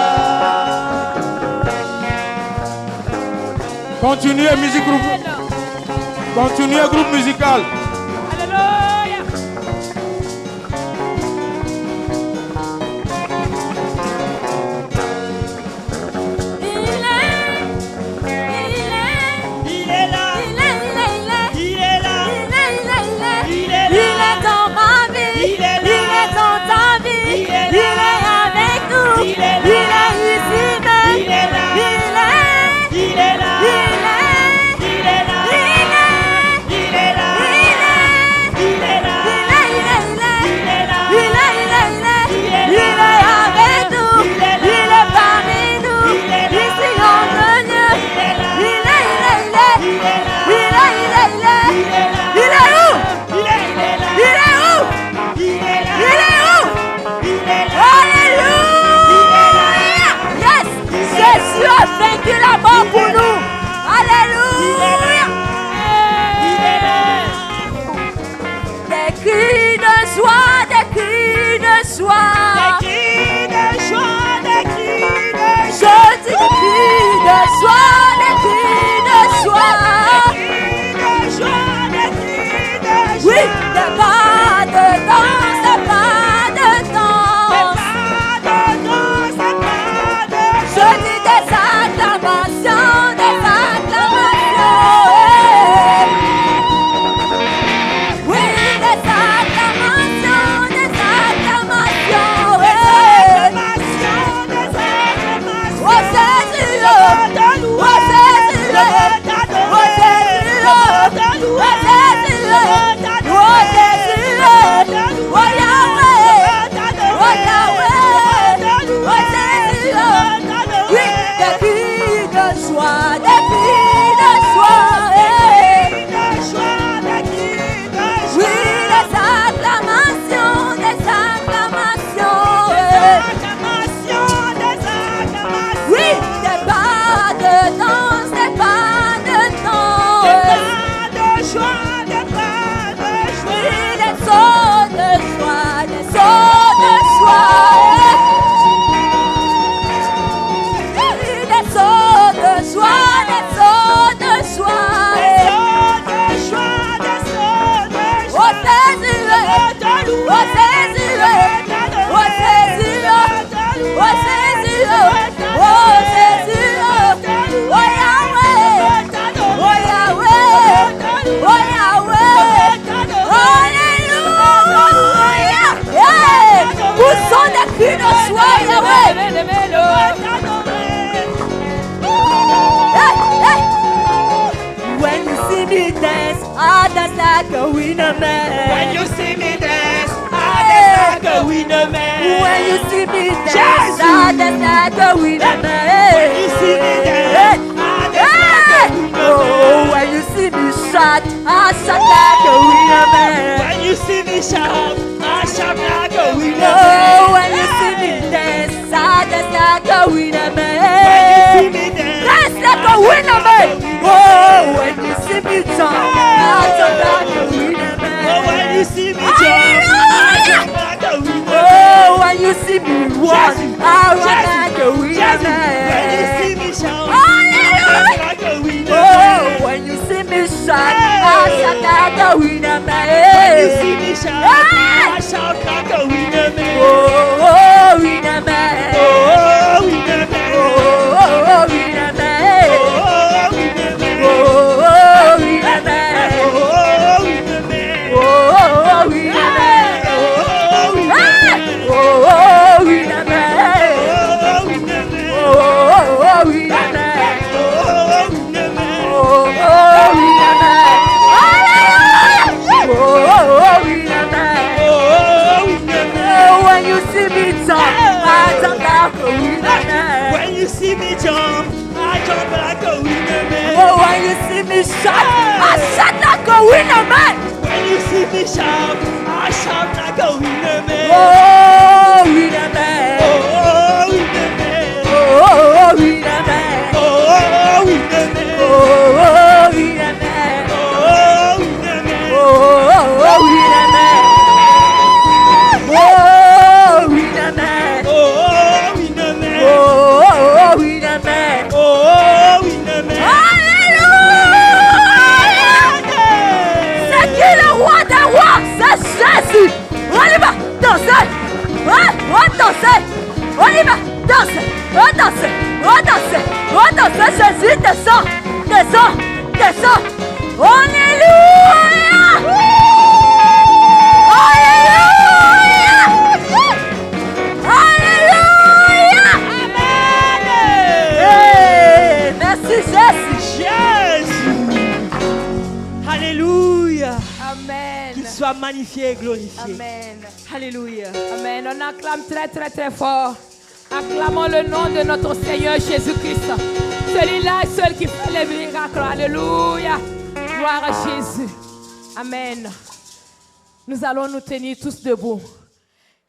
Continuez, musique groupe. Continuez, groupe musical. Alléluia. Il est là. Il est là. Il est dans ma vie. Il est dans ta vie. Il est avec nous. Il est ici même. Il est là. Il est là. Vaincu la mort pour nous. Alléluia. Des cris de joie, des cris de joie. Des cris de joie, des cris de joie. Je dis des cris de joie, des cris de joie. Des cris de joie, des cris de joie. Oui, des pas de danse, des pas de danse. Je dis des acclamations, des acclamations. Oui, des acclamations, des acclamations. Oh Jésus, oh Jésus, oh Jésus, oh Jésus, oh Jésus, oh Yahweh, oh Yahweh, oh Jésus. Oui, des cris de joie, des cris de joie. Oui, des acclamations, des acclamations. Oui, des pas de danse, des pas de danse. Oui, des sauts de joie, des sauts de joie. Des sauts de joie, des sauts de joie. Oh Jésus, oh Jésus, oh Jésus, oh Jésus, oh Jésus, oh Yahweh, oh Yahweh, oh Yahweh. Alléluia. Poussons des cris de joie, Yahweh. When you see me dance, I dance like a winner man. When you see me dance, I dance like a winner man. When you see me dance, I dance like a winner man. When you see me dance, I dance like a winner man. Oh, when you see me shout, I shout like a winner man. When you see me shout, I shout like a winner Oh, man. when you see me dance, I dance like a winner When you man. see me dance, Dance like a winner man. Oh, when you see me jump, I jump like a winner oh, man. when you see me jump, I jump like a winner man. Oh, when you see me run, I run like a winner When you man. see me shout, I Hallelujah. shout like a winner Oh, man. when you see me shout, I shout like a winner When you man. see me shout, I shout like a winner man. Oh, winner man. Oh, winner man. Oh, winner man. Oh, winner man. Oh, winner man. Oh, winner man. Oh, winner man. Oh, winner man. When you see me jump, me shout, I shout like a winner man. When you see me shout, I shout like a winner man. Oh, winner man. Oh, winner man. Oh, winner man. Oh, winner man. Oh, winner man. Oh, winner man. Oh, winner man. Oh, winner man. Oh, winner man. Oh, winner man. Oh, winner man. Alléluia! C'est qui le roi des rois? C'est Jésus. On y va, danser. On danser. On y va, danser. On danser. On danser. On danser. Jésus, descends. Descends. Descends. Alléluia! Alléluia! Alléluia! Amen. Hey, merci Jésus. Jésus. Alléluia. Amen. Qu'il soit magnifié et glorifié. Amen. Alléluia. Amen. On acclame très très très fort. Acclamons le nom de notre Seigneur Jésus-Christ. Celui-là est seul qui fait les miracles. Alléluia. Gloire à Jésus. Amen. Nous allons nous tenir tous debout.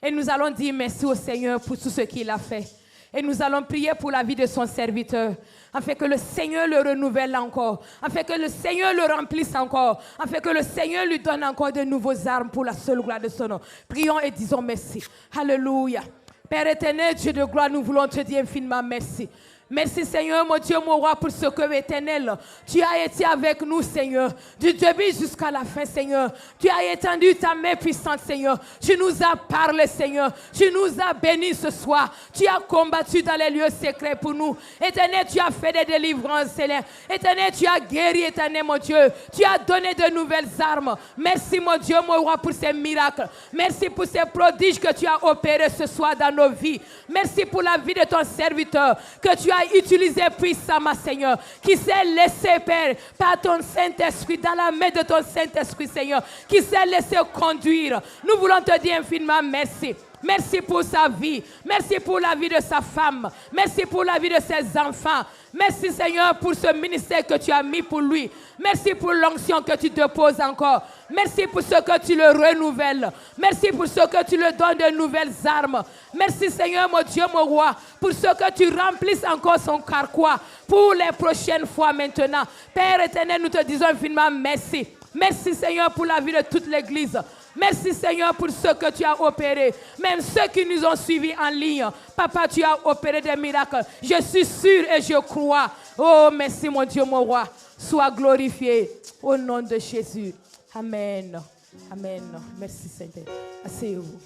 Et nous allons dire merci au Seigneur pour tout ce qu'il a fait. Et nous allons prier pour la vie de son serviteur, afin que le Seigneur le renouvelle encore, afin que le Seigneur le remplisse encore, afin que le Seigneur lui donne encore de nouveaux armes pour la seule gloire de son nom. Prions et disons merci. Alléluia. Père éternel, Dieu de gloire, nous voulons te dire infiniment merci. Merci Seigneur, mon Dieu, mon roi, pour ce que éternel, tu as été avec nous, Seigneur, du début jusqu'à la fin, Seigneur. Tu as étendu ta main puissante, Seigneur. Tu nous as parlé, Seigneur. Tu nous as bénis ce soir. Tu as combattu dans les lieux secrets pour nous. Éternel, tu as fait des délivrances, Seigneur. Éternel, tu as guéri, éternel, mon Dieu. Tu as donné de nouvelles armes. Merci, mon Dieu, mon roi, pour ces miracles. Merci pour ces prodiges que tu as opérés ce soir dans nos vies. Merci pour la vie de ton serviteur que tu as utilisé puissamment, Seigneur, qui s'est laissé, Père, par ton Saint-Esprit, dans la main de ton Saint-Esprit, Seigneur, qui s'est laissé conduire. Nous voulons te dire infiniment merci. Merci pour sa vie. Merci pour la vie de sa femme. Merci pour la vie de ses enfants. Merci, Seigneur, pour ce ministère que tu as mis pour lui. Merci pour l'onction que tu te poses encore. Merci pour ce que tu le renouvelles. Merci pour ce que tu le donnes de nouvelles armes. Merci, Seigneur, mon Dieu, mon roi, pour ce que tu remplisses encore son carquois pour les prochaines fois maintenant. Père éternel, nous te disons infiniment merci. Merci, Seigneur, pour la vie de toute l'Église. Merci, Seigneur, pour ce que tu as opéré. Même ceux qui nous ont suivis en ligne. Papa, tu as opéré des miracles. Je suis sûre et je crois. Oh, merci, mon Dieu, mon roi. Sois glorifié au nom de Jésus. Amen. Amen. Merci, Seigneur. Asseyez-vous.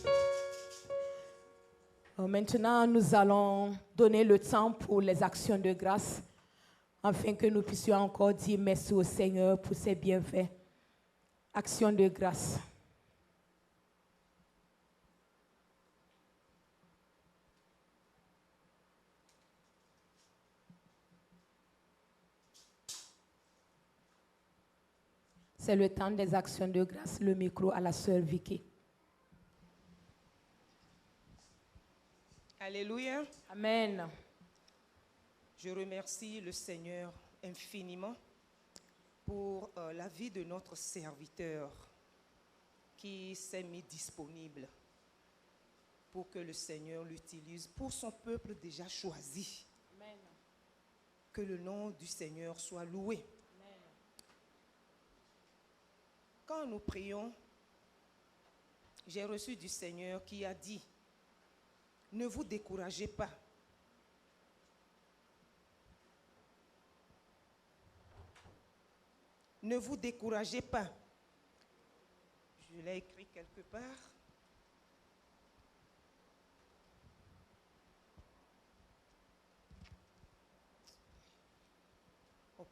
Maintenant, nous allons donner le temps pour les actions de grâce, afin que nous puissions encore dire merci au Seigneur pour ses bienfaits. Action de grâce. C'est le temps des actions de grâce. Le micro à la sœur Vicky. Alléluia. Amen. Je remercie le Seigneur infiniment pour la vie de notre serviteur qui s'est mis disponible pour que le Seigneur l'utilise pour son peuple déjà choisi. Amen. Que le nom du Seigneur soit loué. Amen. Quand nous prions, j'ai reçu du Seigneur qui a dit: ne vous découragez pas. Ne vous découragez pas. Je l'ai écrit quelque part. Ok.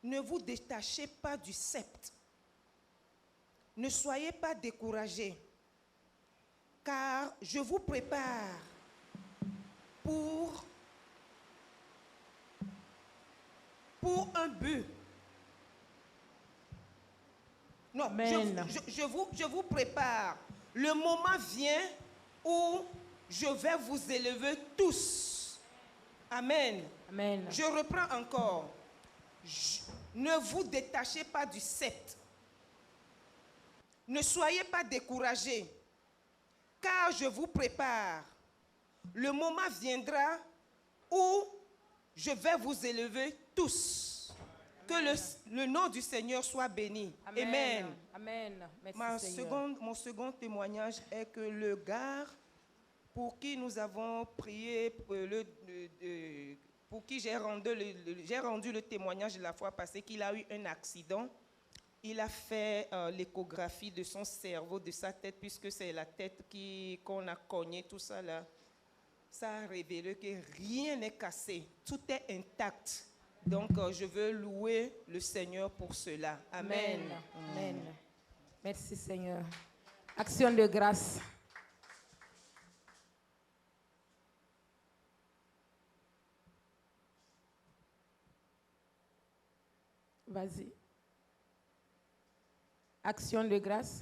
Ne vous détachez pas du sceptre. Ne soyez pas découragés, car je vous prépare pour un but. Non, je vous prépare. Le moment vient où je vais vous élever tous. Amen. Amen. Je reprends encore. Ne vous détachez pas du sceptre. Ne soyez pas découragés, car je vous prépare. Le moment viendra où je vais vous élever tous. Amen. Que le nom du Seigneur soit béni. Amen. Amen. Amen. Merci, Seigneur. Mon second témoignage est que le gars pour qui nous avons prié, pour qui j'ai rendu le témoignage de la fois passée, qu'il a eu un accident. Il a fait l'échographie de son cerveau, de sa tête, puisque c'est la tête qu'on a cogné, tout ça là. Ça a révélé que rien n'est cassé, tout est intact. Donc, je veux louer le Seigneur pour cela. Amen. Amen. Merci, Seigneur. Action de grâce. Vas-y. Action de grâce.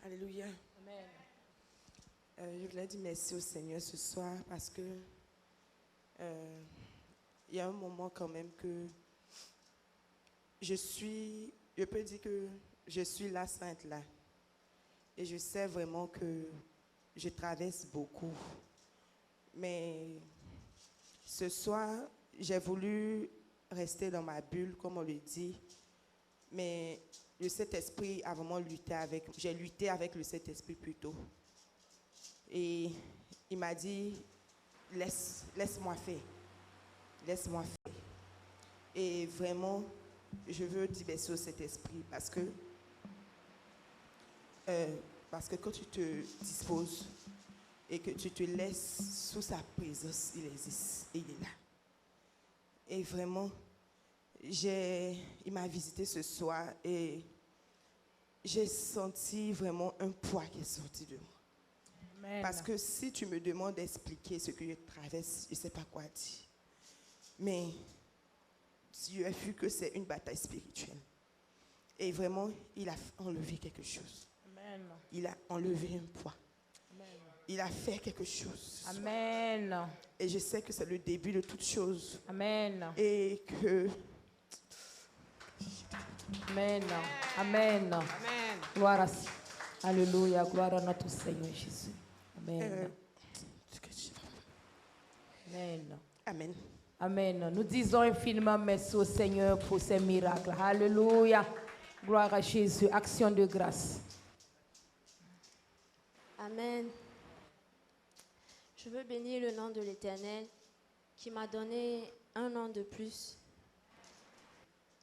Alléluia. Amen. Je voulais dire merci au Seigneur ce soir parce que il y a un moment quand même que je peux dire que je suis la sainte là. Et je sais vraiment que je traverse beaucoup. Mais ce soir, j'ai voulu rester dans ma bulle, comme on le dit. Mais le Saint-Esprit a vraiment lutté avec... J'ai lutté avec le Saint-Esprit plutôt. Et il m'a dit, laisse-moi faire. Laisse-moi faire. Et vraiment, je veux dire merci au Saint-Esprit parce que quand tu te disposes et que tu te laisses sous sa présence, il existe et il est là. Et vraiment, il m'a visité ce soir et j'ai senti vraiment un poids qui est sorti de moi. Amen. Parce que si tu me demandes d'expliquer ce que je traverse, je ne sais pas quoi dire. Mais Dieu a vu que c'est une bataille spirituelle. Et vraiment, il a enlevé quelque chose. Amen. Il a enlevé un poids. Amen. Il a fait quelque chose. Amen. Et je sais que c'est le début de toutes choses. Amen. Et que... Amen. Amen. Amen. Gloire à... Alléluia. Gloire à notre Seigneur Jésus. Amen. Amen. Amen. Amen. Nous disons infiniment merci au Seigneur pour ces miracles. Alléluia. Gloire à Jésus. Action de grâce. Amen. Je veux bénir le nom de l'Éternel qui m'a donné un an de plus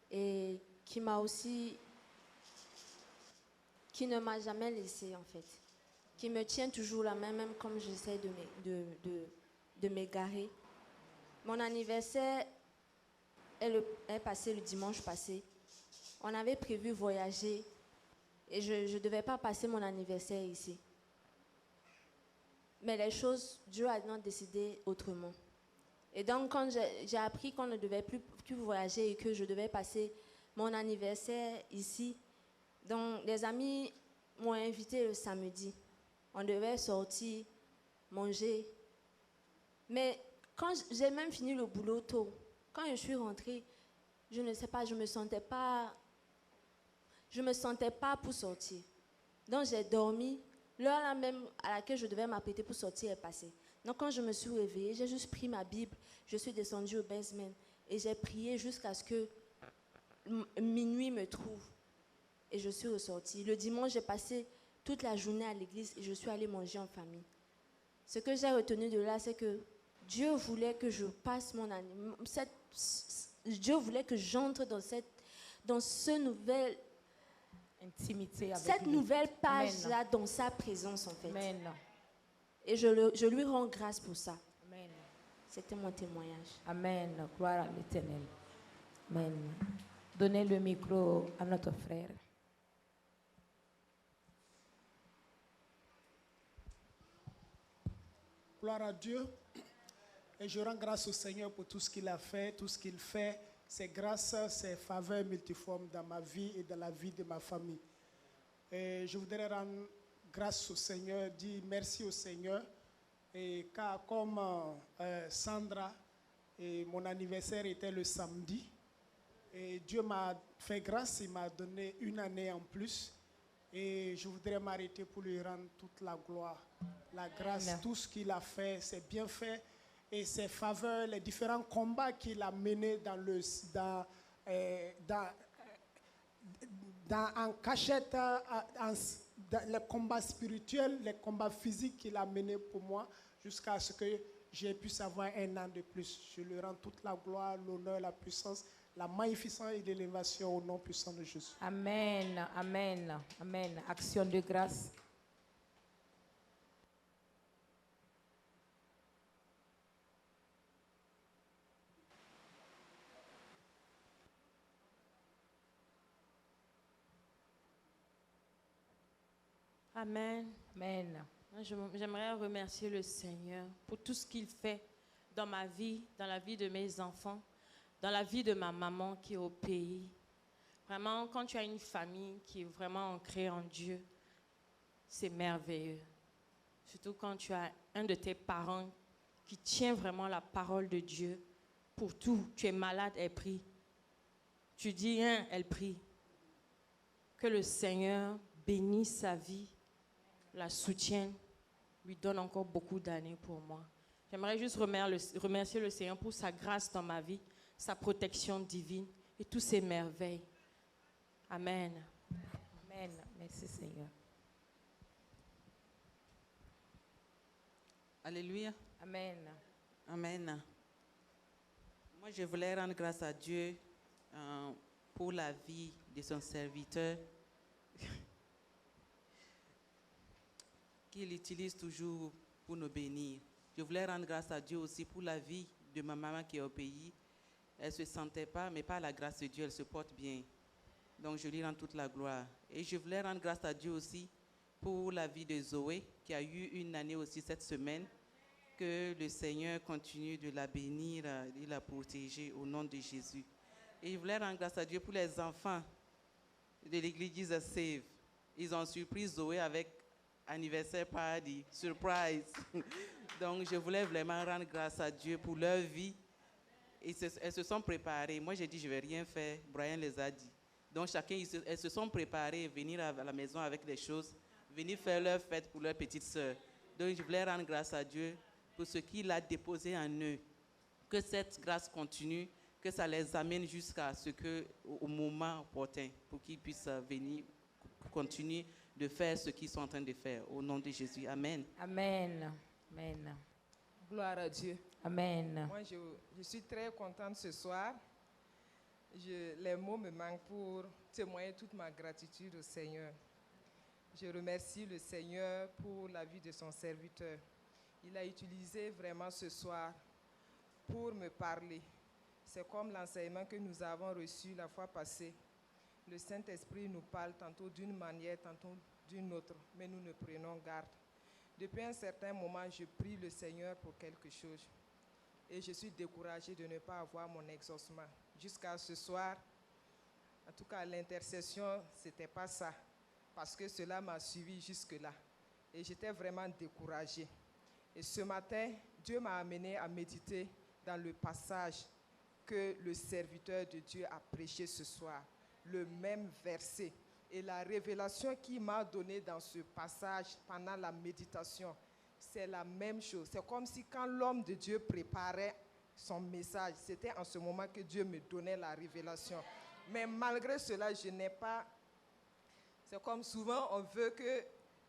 et qui ne m'a jamais laissé en fait, qui me tient toujours la main même comme j'essaie de m'égarer. Mon anniversaire est passé le dimanche passé. On avait prévu voyager et je ne devais pas passer mon anniversaire ici. Mais les choses, Dieu a décidé autrement. Et donc, quand j'ai appris qu'on ne devait plus voyager et que je devais passer mon anniversaire ici, donc les amis m'ont invité le samedi. On devait sortir, manger. Mais quand j'ai même fini le boulot tôt, quand je suis rentrée, je ne sais pas, je me sentais pas pour sortir. Donc j'ai dormi. L'heure là même à laquelle je devais m'apprêter pour sortir est passée. Donc quand je me suis réveillée, j'ai juste pris ma Bible, je suis descendue au basement et j'ai prié jusqu'à ce que minuit me trouve. Et je suis ressortie. Le dimanche, j'ai passé toute la journée à l'église et je suis allée manger en famille. Ce que j'ai retenu de là, c'est que Dieu voulait que je passe mon année. Dieu voulait que j'entre dans ce nouvel... Intimité avec cette lui. Nouvelle page-là dans sa présence en fait. Amen. Et je lui rends grâce pour ça. Amen. C'était mon témoignage. Amen. Gloire à l'Éternel. Amen. Donnez le micro à notre frère. Gloire à Dieu. Et je rends grâce au Seigneur pour tout ce qu'il a fait, tout ce qu'il fait. Ses grâces, ses faveurs multiformes dans ma vie et dans la vie de ma famille. Et je voudrais rendre grâce au Seigneur, dire merci au Seigneur. Et car comme Sandra, et mon anniversaire était le samedi, et Dieu m'a fait grâce, il m'a donné une année en plus. Et je voudrais m'arrêter pour lui rendre toute la gloire, la grâce, tout ce qu'il a fait, c'est bien fait. Et ses faveurs, les différents combats qu'il a menés en cachette, dans les combats spirituels, les combats physiques qu'il a menés pour moi, jusqu'à ce que j'ai pu savoir un an de plus. Je lui rends toute la gloire, l'honneur, la puissance, la magnificence et l'élévation au nom puissant de Jésus. Amen, amen, amen. Action de grâce. Amen. Amen. J'aimerais remercier le Seigneur pour tout ce qu'il fait dans ma vie, dans la vie de mes enfants, dans la vie de ma maman qui est au pays. Vraiment, quand tu as une famille qui est vraiment ancrée en Dieu, c'est merveilleux. Surtout quand tu as un de tes parents qui tient vraiment la parole de Dieu pour tout. Tu es malade, elle prie. Tu dis rien, elle prie. Que le Seigneur bénisse sa vie, la soutienne, lui donne encore beaucoup d'années pour moi. J'aimerais juste remercier le Seigneur pour sa grâce dans ma vie, sa protection divine et toutes ses merveilles. Amen. Amen. Merci Seigneur. Alléluia. Amen. Amen. Moi, je voulais rendre grâce à Dieu pour la vie de son serviteur qu'il utilise toujours pour nous bénir. Je voulais rendre grâce à Dieu aussi pour la vie de ma maman qui est au pays. Elle ne se sentait pas, mais par la grâce de Dieu, elle se porte bien. Donc, je lui rends toute la gloire. Et je voulais rendre grâce à Dieu aussi pour la vie de Zoé, qui a eu une année aussi cette semaine. Que le Seigneur continue de la bénir et la protéger au nom de Jésus. Et je voulais rendre grâce à Dieu pour les enfants de l'église Jesus Save. Ils ont surpris Zoé avec anniversaire party, surprise. Donc, je voulais vraiment rendre grâce à Dieu pour leur vie. Et elles se sont préparées. Moi, j'ai dit, je ne vais rien faire. Brian les a dit. Donc, elles se sont préparées à venir à la maison avec des choses, venir faire leur fête pour leur petite sœur. Donc, je voulais rendre grâce à Dieu pour ce qu'il a déposé en eux. Que cette grâce continue, que ça les amène jusqu'à ce que, au moment opportun, pour qu'ils puissent venir, continuer de faire ce qu'ils sont en train de faire. Au nom de Jésus. Amen. Amen. Amen. Gloire à Dieu. Amen. Moi, je suis très contente ce soir. Les mots me manquent pour témoigner toute ma gratitude au Seigneur. Je remercie le Seigneur pour la vie de son serviteur. Il a utilisé vraiment ce soir pour me parler. C'est comme l'enseignement que nous avons reçu la fois passée. Le Saint-Esprit nous parle tantôt d'une manière, tantôt d'une autre, mais nous ne prenons garde. Depuis un certain moment, je prie le Seigneur pour quelque chose. Et je suis découragée de ne pas avoir mon exaucement. Jusqu'à ce soir, en tout cas, l'intercession, ce n'était pas ça. Parce que cela m'a suivi jusque-là. Et j'étais vraiment découragée. Et ce matin, Dieu m'a amené à méditer dans le passage que le serviteur de Dieu a prêché ce soir. Le même verset. Et la révélation qu'il m'a donnée dans ce passage pendant la méditation, c'est la même chose. C'est comme si quand l'homme de Dieu préparait son message, c'était en ce moment que Dieu me donnait la révélation. Mais malgré cela, je n'ai pas... C'est comme souvent, on veut que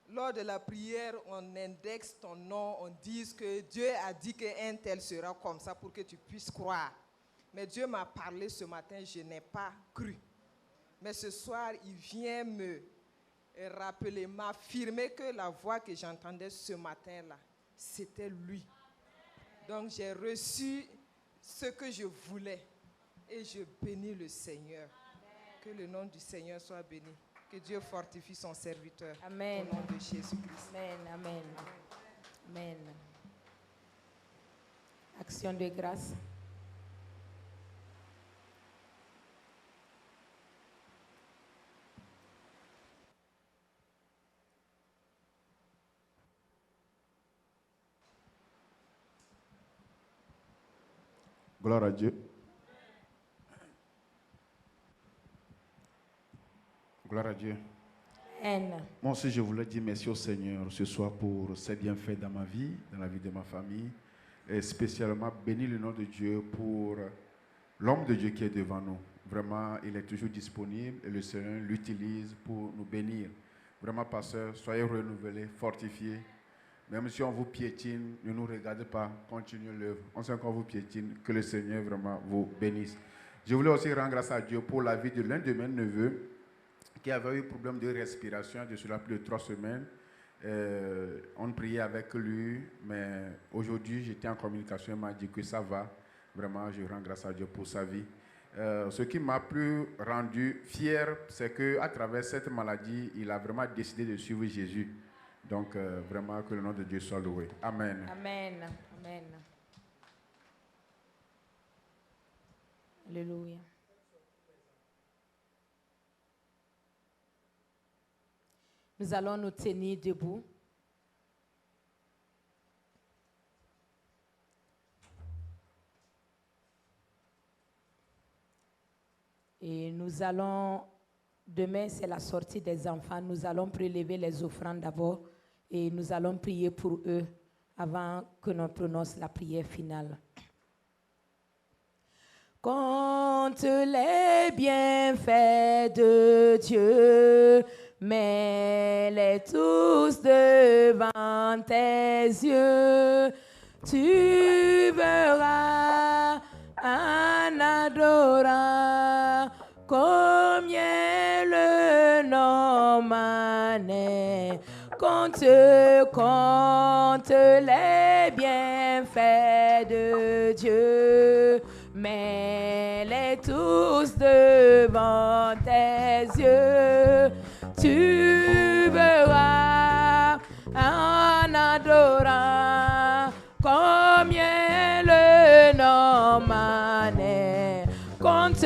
lors de la prière, on indexe ton nom, on dise que Dieu a dit qu'un tel sera comme ça pour que tu puisses croire. Mais Dieu m'a parlé ce matin, je n'ai pas cru. Mais ce soir, il vient me rappeler, m'affirmer que la voix que j'entendais ce matin-là, c'était lui. Donc j'ai reçu ce que je voulais et je bénis le Seigneur. Que le nom du Seigneur soit béni. Que Dieu fortifie son serviteur. Amen. Au nom de Jésus-Christ. Amen, amen. Amen. Action de grâce. Gloire à Dieu. Gloire à Dieu. Moi aussi, je voulais dire merci au Seigneur ce soir pour ses bienfaits dans ma vie, dans la vie de ma famille, et spécialement bénir le nom de Dieu pour l'homme de Dieu qui est devant nous. Vraiment, il est toujours disponible et le Seigneur l'utilise pour nous bénir. Vraiment, pasteur, soyez renouvelés, fortifiés. Même si on vous piétine, ne nous regardez pas, continuez l'œuvre. On sait qu'on vous piétine, que le Seigneur vraiment vous bénisse. Je voulais aussi rendre grâce à Dieu pour la vie de l'un de mes neveux qui avait eu problème de respiration de cela plus de 3 semaines. On priait avec lui, mais aujourd'hui, j'étais en communication, il m'a dit que ça va. Vraiment, je rends grâce à Dieu pour sa vie. Ce qui m'a plus rendu fier, c'est qu'à travers cette maladie, il a vraiment décidé de suivre Jésus. Donc, vraiment, que le nom de Dieu soit loué. Amen. Amen. Amen. Alléluia. Nous allons nous tenir debout. Et nous allons, demain c'est la sortie des enfants, nous allons prélever les offrandes d'abord et nous allons prier pour eux avant que l'on prononce la prière finale. Compte les bienfaits de Dieu, mets-les tous devant tes yeux. Tu verras en adorant combien le nom en est. Compte les bienfaits de Dieu, mets-les tous devant tes yeux. Tu verras en adorant combien le nom en est. Compte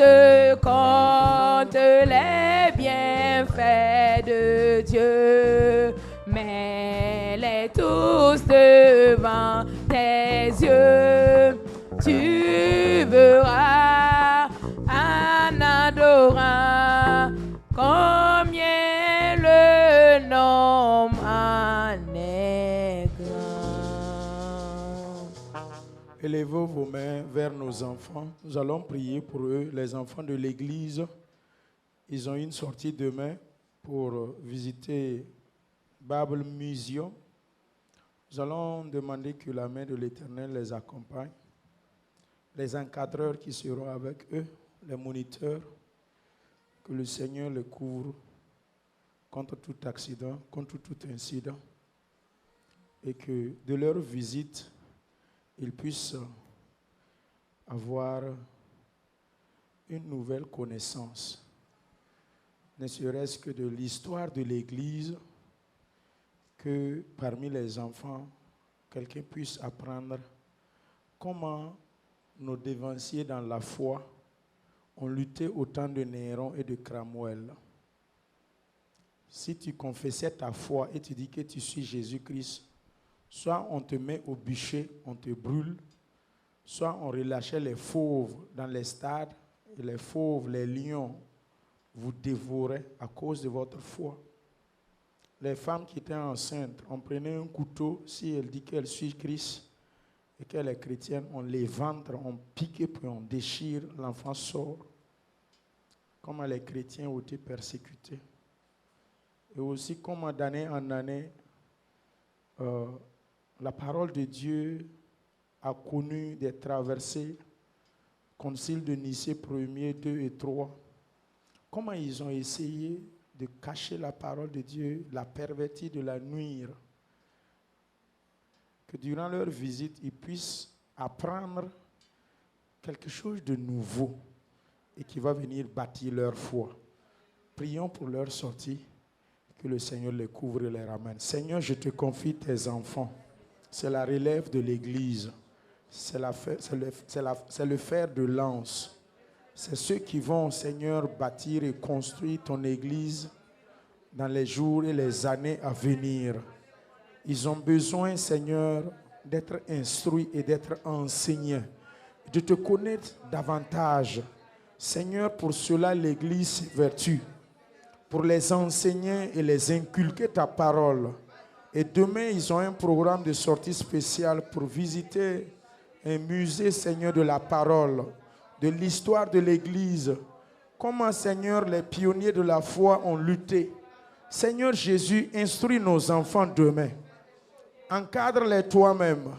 les bienfaits de Dieu, mets-les tous devant tes yeux. Tu verras en adorant combien le nom en est grand. Élevez vos mains vers nos enfants. Nous allons prier pour eux, les enfants de l'église. Ils ont une sortie demain pour visiter Bible Museum. Nous allons demander que la main de l'Éternel les accompagne. Les encadreurs qui seront avec eux, les moniteurs, que le Seigneur les couvre contre tout accident, contre tout incident, et que de leur visite, ils puissent avoir une nouvelle connaissance, ne serait-ce que de l'histoire de l'Église, que parmi les enfants, quelqu'un puisse apprendre comment nos dévanciers dans la foi ont lutté au temps de Néron et de Cromwell. Si tu confessais ta foi et tu dis que tu suis Jésus-Christ, soit on te met au bûcher, on te brûle, soit on relâchait les fauves dans les stades, et les fauves, les lions, vous dévoraient à cause de votre foi. Les femmes qui étaient enceintes, on prenait un couteau, si elle dit qu'elle suit Christ et qu'elle est chrétienne, on les ventre, on pique puis on déchire, l'enfant sort. Comment les chrétiens ont été persécutés. Et aussi comment d'année en année, la parole de Dieu a connu des traversées, Concile de Nicée 1er, 2 et 3. Comment ils ont essayé de cacher la parole de Dieu, la pervertir, de la nuire. Que durant leur visite, ils puissent apprendre quelque chose de nouveau et qui va venir bâtir leur foi. Prions pour leur sortie, que le Seigneur les couvre et les ramène. Seigneur, je te confie tes enfants. C'est la relève de l'Église. C'est le fer de lance. C'est ceux qui vont, Seigneur, bâtir et construire ton Église dans les jours et les années à venir. Ils ont besoin, Seigneur, d'être instruits et d'être enseignés. de te connaître davantage. Seigneur, pour cela, l'Église s'évertue pour les enseigner et les inculquer ta parole. Et demain, ils ont un programme de sortie spéciale pour visiter un musée, Seigneur, de la parole, de l'histoire de l'Église. Comment, Seigneur, les pionniers de la foi ont lutté. Seigneur Jésus, instruis nos enfants demain. Encadre-les toi-même.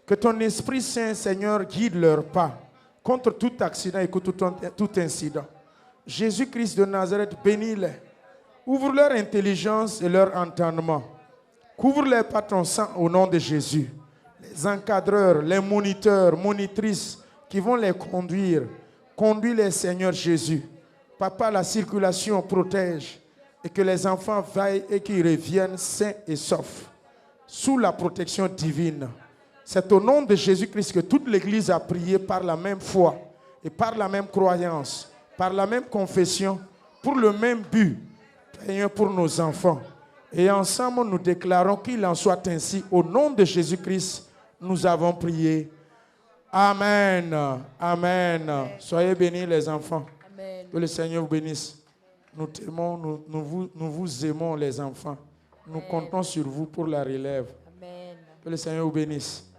Que ton Esprit Saint, Seigneur, guide leurs pas contre tout accident et contre tout incident. Jésus-Christ de Nazareth, bénis-les. Ouvre leur intelligence et leur entendement. Couvre-les par ton sang au nom de Jésus. Les encadreurs, les moniteurs, monitrices qui vont les conduire. Conduis-les, Seigneur Jésus. Papa, la circulation protège et que les enfants vaillent et qu'ils reviennent sains et saufs, sous la protection divine. C'est au nom de Jésus-Christ que toute l'Église a prié par la même foi et par la même croyance, par la même confession, pour le même but, Seigneur, pour nos enfants. Et ensemble, nous déclarons qu'il en soit ainsi. Au nom de Jésus-Christ, nous avons prié. Amen. Amen. Soyez bénis les enfants. Amen. Que le Seigneur vous bénisse. Nous t'aimons, nous vous aimons les enfants. Nous comptons sur vous pour la relève. Amen. Que le Seigneur vous bénisse.